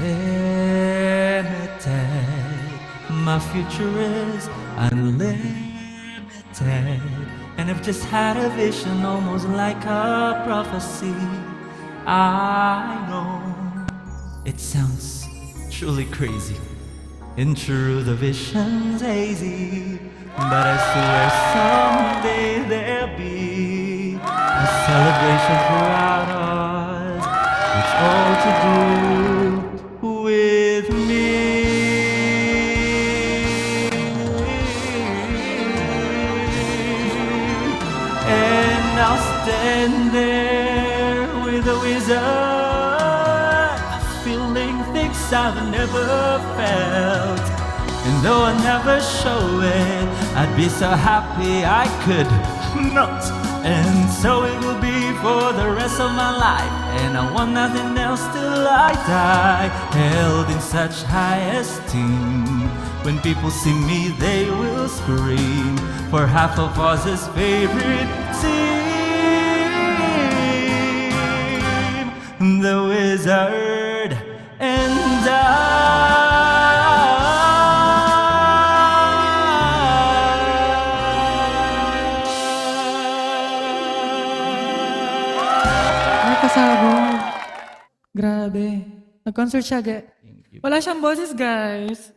unlimited. My future is unlimited. And I've just had a vision, almost like a prophecy. I know it sounds truly crazy, and true the vision's hazy, but I swear someday there'll be a celebration throughout us. It's all to do with me. And I'll stand there with a wizard, feeling things I've never felt. And though I never show it, I'd be so happy I could not. And so it will be for the rest of my life, and I want nothing else till I die, held in such high esteem. When people see me, they will scream, for half of Oz's favorite team, the wizard and Ay, pasabog. Grabe. Nag-concert siya. Thank you. Wala siyang boses, guys.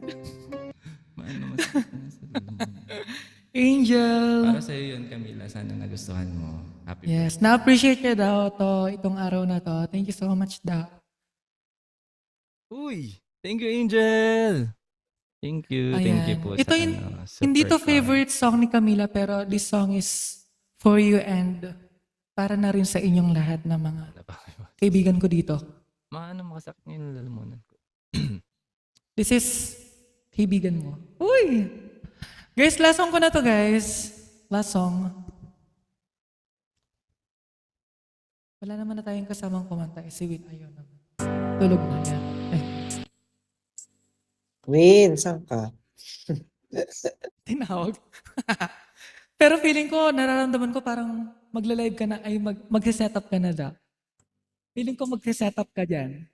Ano masakit na sa loob mo? Angel. Para sa iyo yun, Camila. Sana nagustuhan mo. Happy Yes, na-appreciate niya daw itong araw na to. Thank you so much daw. Uy! Thank you, Angel! Thank you Ayan. po Ito sa yung- super Hindi to fun. favorite song ni Camila, pero this song is for you and para na rin sa inyong lahat na mga Wala pa kayo. kaibigan ko dito. Maano makasakit ngayon yung lalamunan ko. This is kaibigan mo. Uy! Guys, last song ko na to, guys. Last song. Wala naman na tayong kasamang kumanta. Si Win, ayaw naman. Tulog na yan. Win, saan ka? Tinawag. Pero feeling ko, nararamdaman ko parang magla-live ka na, ay mag-set up ka na daw. Feeling ko mag-set up ka dyan.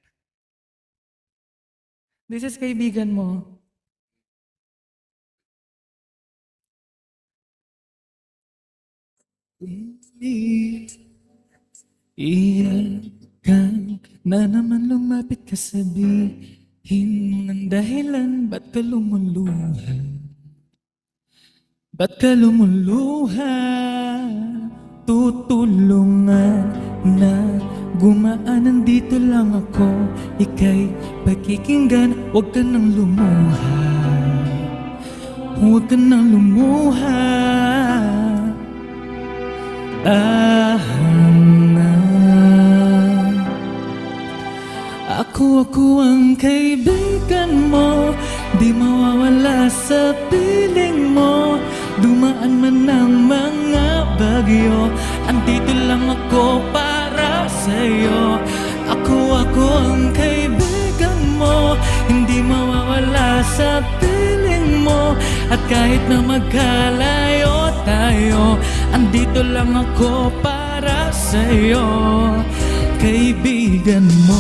This is kaibigan mo. Iyan ka na naman lumapit ka sabi Ang dahilan ba't ka lumuluha? Ba't ka lumuluha? Tutulungan na gumaan, nandito lang ako. Ika'y pakikinggan, huwag ka nang lumuha. Huwag ka nang lumuha. Tahan na. Ako ang kaibigan mo, di mawawala sa piling mo. Dumaan man ng mga bagyo, andito lang ako para sa'yo. Ako ang kaibigan mo, hindi mawawala sa piling mo. At kahit na magkalayo tayo, andito lang ako para sa'yo. Kaibigan mo.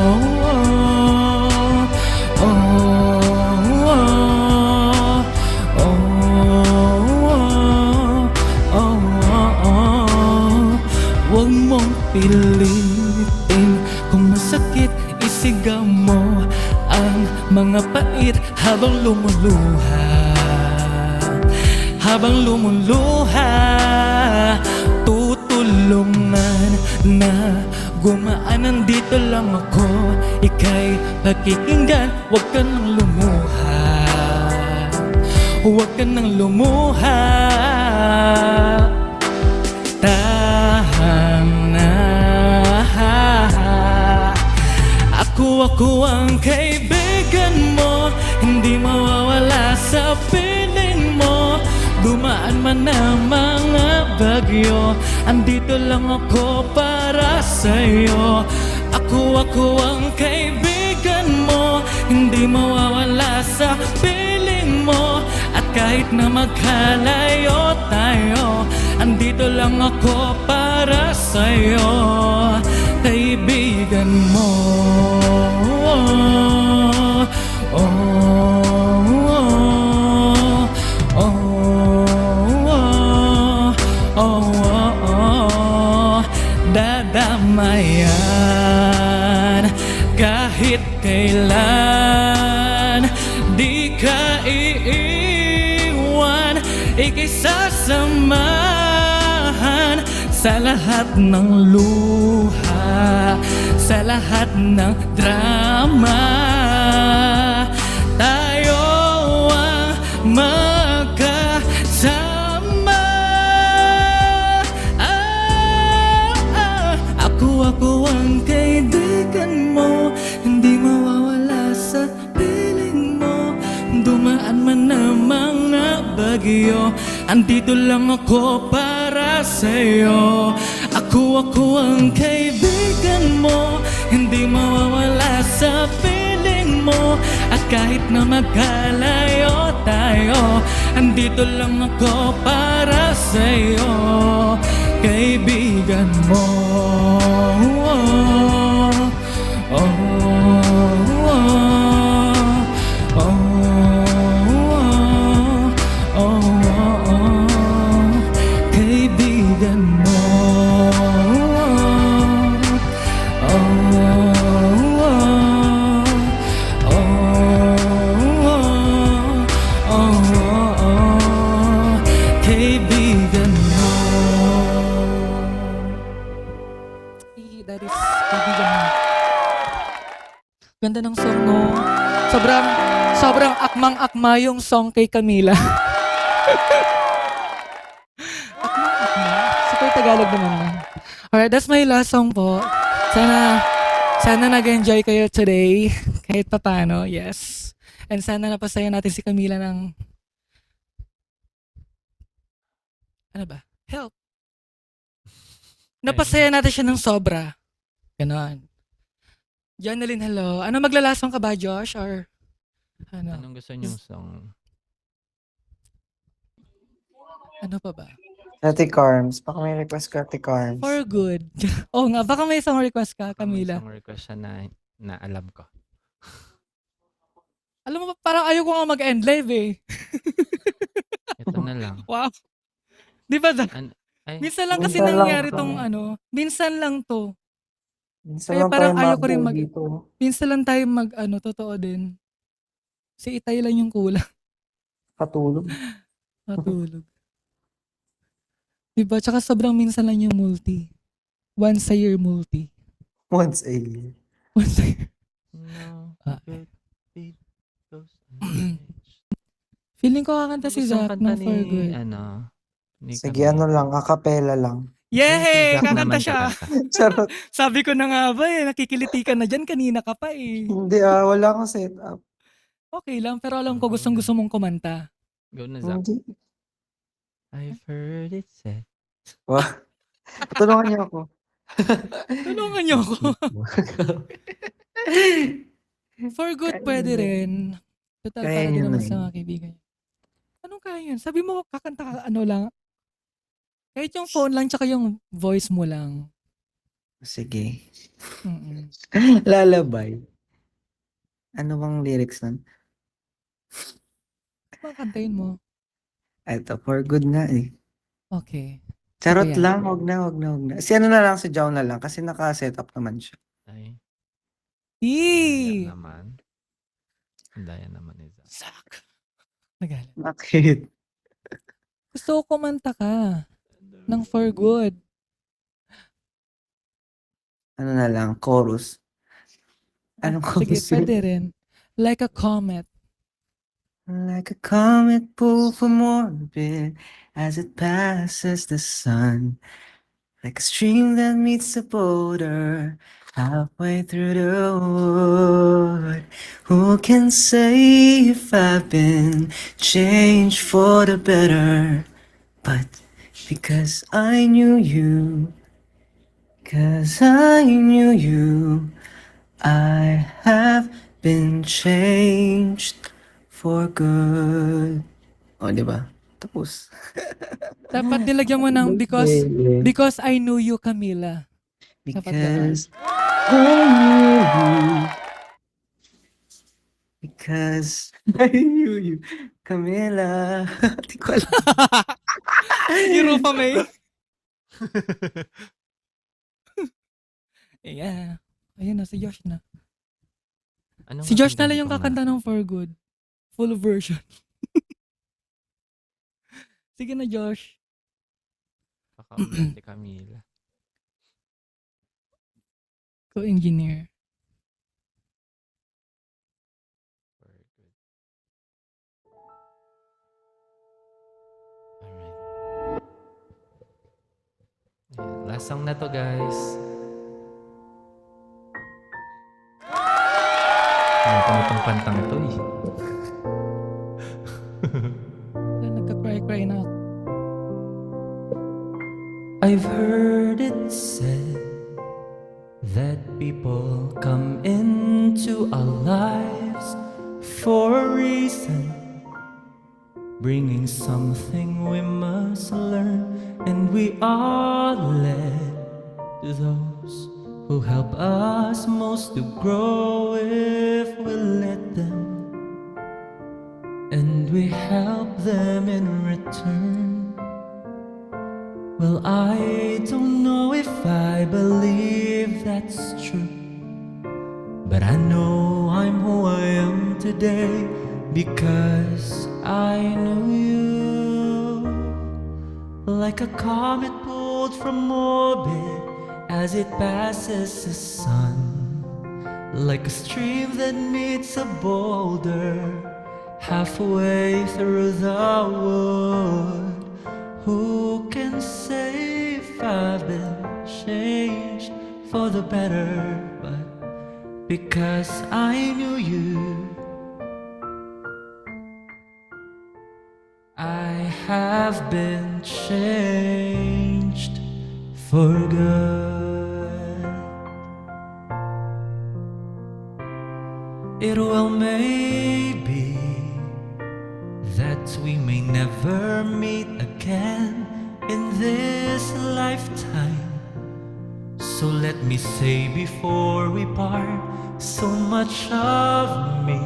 Oh, oh, oh, oh, oh, oh. Huwag mong pilitin, kung masakit isigaw mo ang mga pait habang lumuluha. Habang lumuluha, tutulungan na gumaan, nandito lang ako. Ika'y pakikinggan, huwag ka nang lumuha. Huwag ka nang lumuha. Tahan na. Ako ang kaibigan mo, hindi mawawala sa piling mo. Dumaan man ang mga bagyo, andito lang ako para sa'yo. Ako ang kaibigan mo, hindi mawawala sa piling mo. At kahit na magkalayo tayo, andito lang ako para sa'yo. Kaibigan mo. Oh, oh, oh, oh, dadamayan kahit kailan. Di ka iiwan, ika'y sasamahan sa lahat ng luha, sa lahat ng drama. Tayo ang magkasama. Ako ang kaibigan mo, hindi mawawala sa piling mo. Dumaan man ang mga bagyo, andito lang ako para sa'yo. Ako ang kaibigan mo, hindi mawawala sa piling mo. At kahit na magkalayo tayo, andito lang ako para sa'yo. Kaibigan mo. Oh, oh, oh, oh, oh, kaibigan mo. Kaibigan mo. That is kaibigan mo. Ganda ng song, no? Sobrang akmang-akma yung song kay Camila. Akmang-akma. Super Tagalog naman nun. Alright, that's my last song po. Sana nag-enjoy kayo today. Kahit papano, yes. And sana napasaya natin si Camila ng... Ano ba? Help. Napasaya natin siya ng sobra. Ganon. Janeline, hello. Ano, maglalasong ka ba, Josh? Or ano? Anong gusto niyong song? Ano pa ba? Ate Carms. Baka may request ka, Ate Carms. For good. Oo nga, baka may song request ka, Camila. May song request siya na alam ko. Alam mo, parang ayaw ko nga mag-end live eh. Ito na lang. Wow. Di ba? Ay, Minsan lang kasi Minsan lang nangyari to. tong ano, minsan lang to. Minsan Kaya lang parang tayo ayoko rin mabuo mag, dito. minsan lang tayo mag, totoo din. Si Itay lang yung kulang. Patulog. Matulog. Diba? Tsaka sobrang minsan lang yung multi. Once a year multi. Once a year. Once a year. No, Ah. good deed goes unpunished. Feeling ko kakanta Ano si gustong Zach kanta ng For Good. ni Sige, ano Camila? lang, acapella lang. Yung si Yay! Zach Kakanta naman siya. kakanta. Charot. Sabi ko na nga ba nakikiliti ka na dyan. Kanina ka pa eh. Hindi wala akong setup. Okay lang, pero alam ko gustong gusto mong kumanta. Go na, Zach. Hindi. I've heard it said. Wah. Tulungan niyo ako. Tulungan niyo ako. For Good pwede rin. Total Kaya para din niyo naman na sa yun. mga kaibigan. Anong kaya yun? Sabi mo kakanta ka lang. Kahit yung phone lang tsaka yung voice mo lang. Sige. Mm-mm. Lalabay. Ano bang lyrics nun? Bang kantayin mo? Ito, For Good nga eh. Okay. Charot Sige, lang, wag na. Si ano na lang, si Jow na lang kasi naka-setup naman siya. Ay, Yee! daya naman. Daya naman ni Zach. Zach. Nagalit. Bakit? Gusto ko kumanta ka ng For Good. Ano na lang, chorus. Anong Sige, chorus yun? pwede rin. Like a comet. Like a comet pulled from orbit as it passes the sun. Like a stream that meets the border halfway through the wood. Who can say if I've been changed for the better? But because I knew you, I have been changed for good. O, di ba? Tapos. Dapat nilagyan mo ng because I knew you, Camila. Because I knew you. Because I knew you. Camila. Di ko alam. Si Rufa May. Yeah. Ayun na, si Josh na. Ano Si nga Josh na lang hindi yung ko kakanta ng For Good. Full version. Sige na, Josh. Kakaulit ni Camila. Co-engineer. Very good. Alright. Ayan, last song na to, guys. Ano itong kantang to eh. Nagka-cry-cry na ako. I've heard it said that people come into our lives for a reason, bringing something we must learn, and we are led to those who help us most to grow if we let them, and we help them in return. Well, I don't know if I believe that's true, but I know I'm who I am today because I knew you. Like a comet pulled from orbit as it passes the sun, like a stream that meets a boulder halfway through the wood. Who can say if I've been changed for the better? But because I knew you, I have been changed for good. It will maybe that we may never meet again in this lifetime. So let me say before we part, so much of me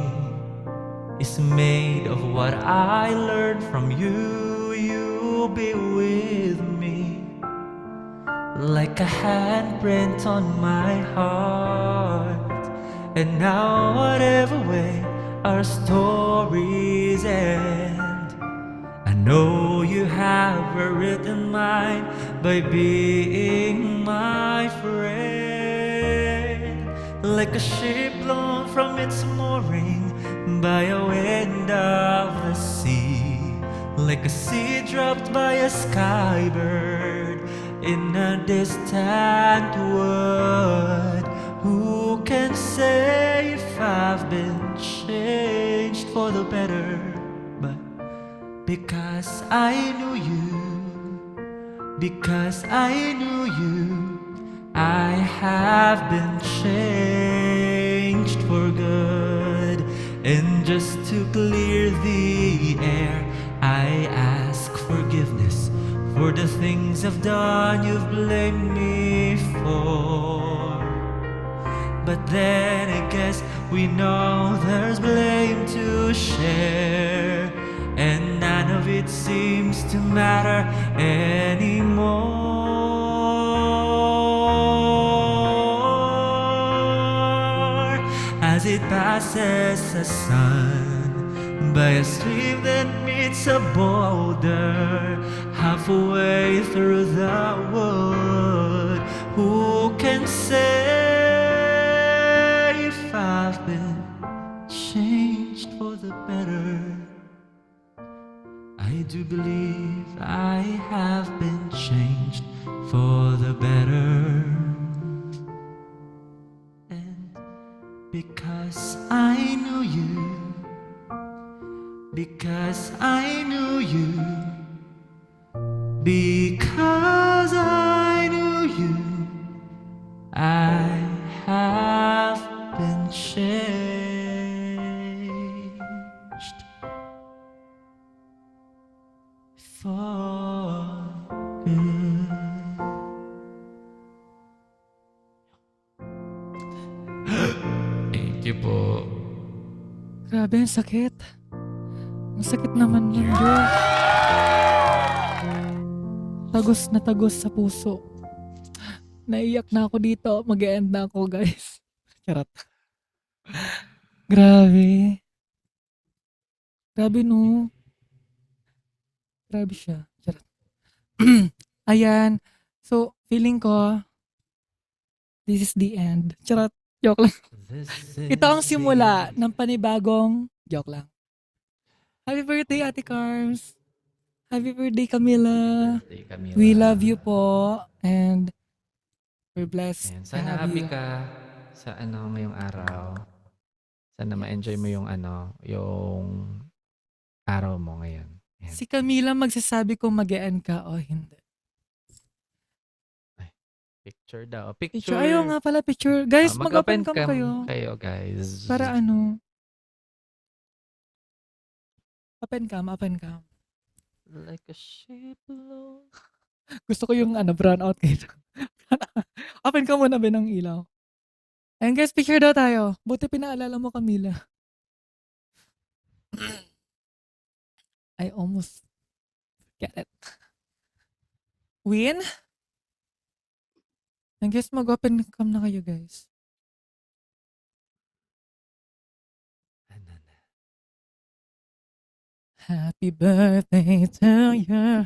is made of what I learned from you. You'll be with me like a handprint on my heart. And now, whatever way our stories end, I know you have written mine by being my friend. Like a ship blown from its mooring by a wind of the sea, like a seed dropped by a skybird in a distant wood. Who can say if I've been changed for the better? But because I knew you, because I knew you, I have been changed for good. And just to clear the air, I ask forgiveness for the things I've done you've blamed me for. But then I guess we know there's blame to share, and none of it seems to matter anymore. As it passes the sun by a stream that meets a boulder halfway through the wood, who can say if I've been changed for the better? I do believe I have been changed for the better. And because I knew you, because I knew you, because I knew you, I have been changed for good. Thank you po. Grabe, ang sakit. Ang sakit naman nun, bro. Tagos sa puso. Naiyak na ako dito. Mag-e-end na ako, guys. Charot. Grabe. Grabe, no? Grabe siya. Charot. Ayan. So, feeling ko, this is the end. Charot. Joke lang. Ito ang simula ng panibagong joke lang. Happy birthday, Ate Carms. Happy birthday, Camila. Birthday, Camila. We love you po. And we're blessed Ayan, to sana have happy you. ka sa ngayong araw. Sana ma-enjoy mo yung yung araw mo ngayon. Ayan. Si Camila magsasabi kung mag-e-end ka o hindi. Picture daw. Picture. Ayaw nga pala, picture. Guys, mag-open cam kayo. kayo, guys. Para ano? Open cam. Like a ship blown. Gusto ko yung brown out kayo. Open cam muna ba ng ilaw? Ayun guys, picture daw tayo. Buti pinaalala mo, Camila. I almost get it. Win? I guess mag-open cam na kayo, guys. Happy birthday to you.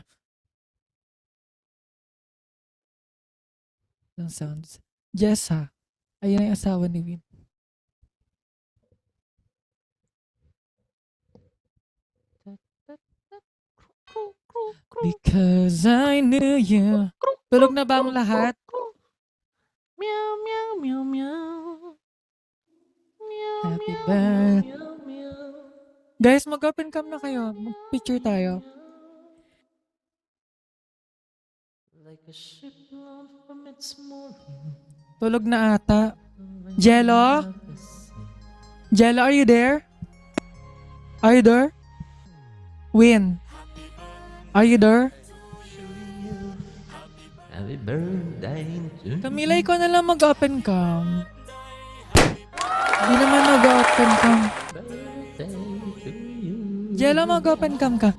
Ang sounds. Jessa. Ayan ang asawa ni Win. Because I knew you. Tulog na ba ang lahat? Meow, meow, meow, meow. Meow, Happy meow, birthday. meow, meow. Guys, mag-open cam na kayo. Mag-picture tayo. Like a ship blown from its mooring. Tulog na ata. Jello? Jello, are you there? Are you there? Win. Are you there? Happy birthday to Camila, ikaw na lang mag-open cam. Hindi naman mag-open cam. birthday to you. Jello, mag-open cam ka.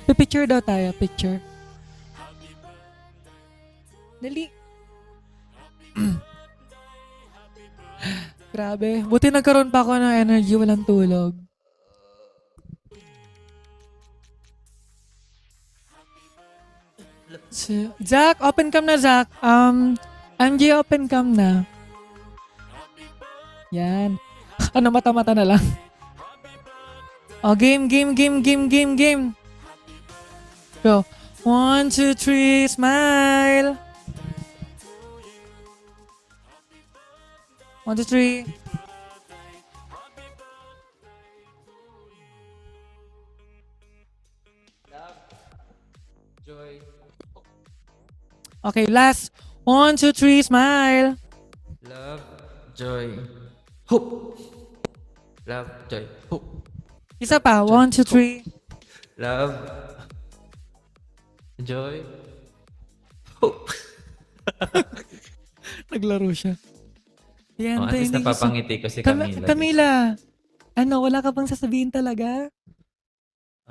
Pipicture daw tayo, picture. Dali. Grabe. Buti nagkaroon pa ako ng energy, walang tulog. Zach, open cam na, Zach. MJ, open cam na. Yan. Ano, mata-mata na lang. Oh, game. Go. 1, 2, 3, smile. 1, 2, 3. Joy. Okay, last. 1, 2, 3, smile. Love, joy, hope. Love, joy, hope. Isa pa. 1, 2, 3. Love, joy, hope. Naglaro siya. Yan, At least thank you so- napapangiti ko si Camila. Camila, ano, wala ka bang sasabihin talaga?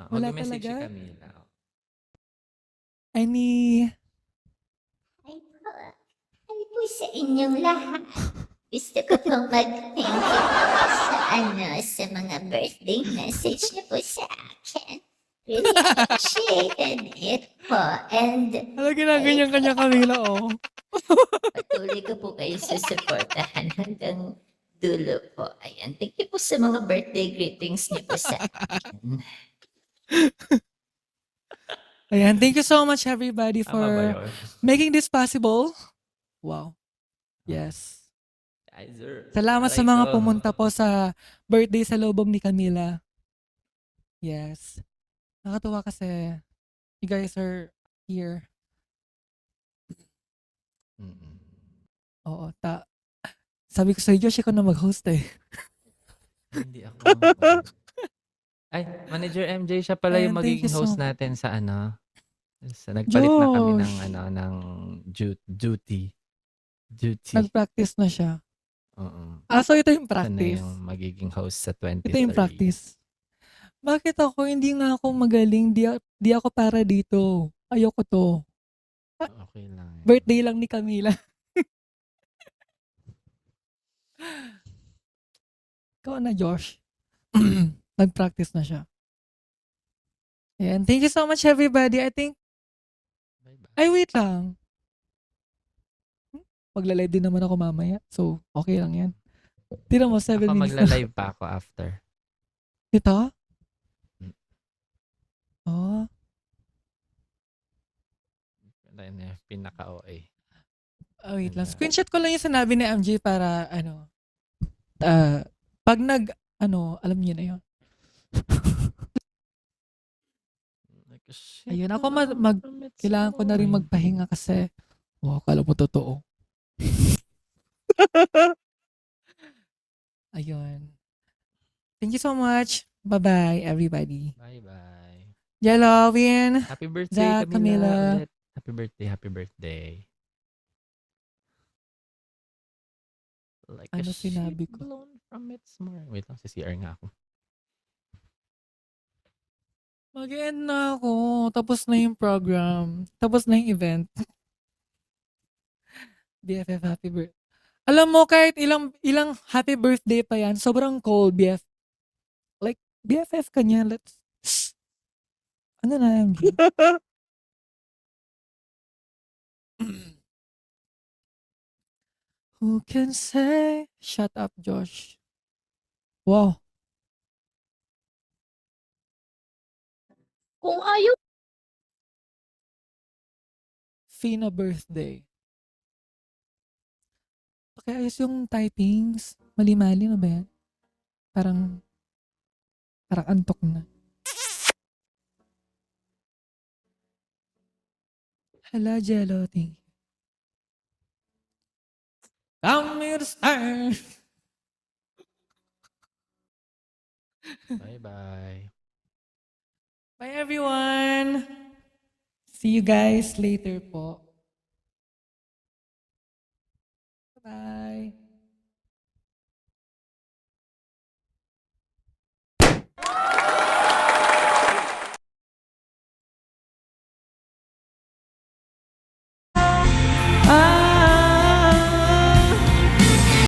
Wala Mag-message si talaga? Camila. Any... Ay po sa inyong lahat. Gusto ko pong mag-thank you po sa mga birthday message niyo po sa akin. Really appreciated it po. And Ano ginaganyan kanya Camila, oh. patuloy ko po kayo susuportahan hanggang dulo po. Ayan. Thank you po sa mga birthday greetings niyo po sa akin. Ayan, thank you so much everybody Tama ba for yun? making this possible. Wow. Yes. Ay, sir. Salamat sa Aray mga ko. pumunta po sa birthday sa lobong ni Camila. Yes. Nakatuwa kasi you guys are here. Mm-mm. Oo, sabi ko sa Josh, ikaw na mag-host eh. Hindi ako. Ay, Manager MJ, siya pala yung Ayan, thank magiging you so host much. natin sa ano. Sa nagpalit na kami ng Josh! ano ng duty. Nag-practice na siya. Oo. So ito yung Siya na practice. yung magiging host sa 2030. Ito yung practice. Bakit ako hindi nga ako magaling? Di ako para dito. Ayoko to. Okay lang. yan. Birthday lang ni Camila. Ikaw na, Josh. Nag-practice na siya. Ayan. Thank you so much, everybody. I think, Bye-bye. ay, wait lang. Magla-live din naman ako mamaya. So, okay lang yan. Tira mo, 7 Ako minutes na. magla-live pa ako after. Ito? Mm. Oh. Pinaka-OA. Wait lang. Ganda. Screenshot ko lang yung sinabi ni MJ para, pag alam niyo na yun. Ayun, ako kailangan ko na rin magpahinga kasi, akala mo totoo. Ayun. Thank you so much. Bye-bye, everybody. Bye-bye. Jelovin. Happy birthday, Zach, Camila. Camila. Ulit. Happy birthday, happy birthday. Like Ano a sinabi sheep ko? blown from its mooring. Wait lang, si CR nga ako. Mag-end na ako. Tapos na yung program. Tapos na yung event. BFF happy birthday. Alam mo, kahit ilang happy birthday pa yan, sobrang cold, BF. Like, BFF ka niya. Let's... Ano na, MJ? Who can say... Shut up, Josh. Wow. Kung ayaw Fina birthday. Okay, ayos yung typings. Mali-mali na ba yan? Parang antok na. Hala, Jello. Thank you. Come here, star. Bye-bye. Bye, everyone. See you guys later po. Bye.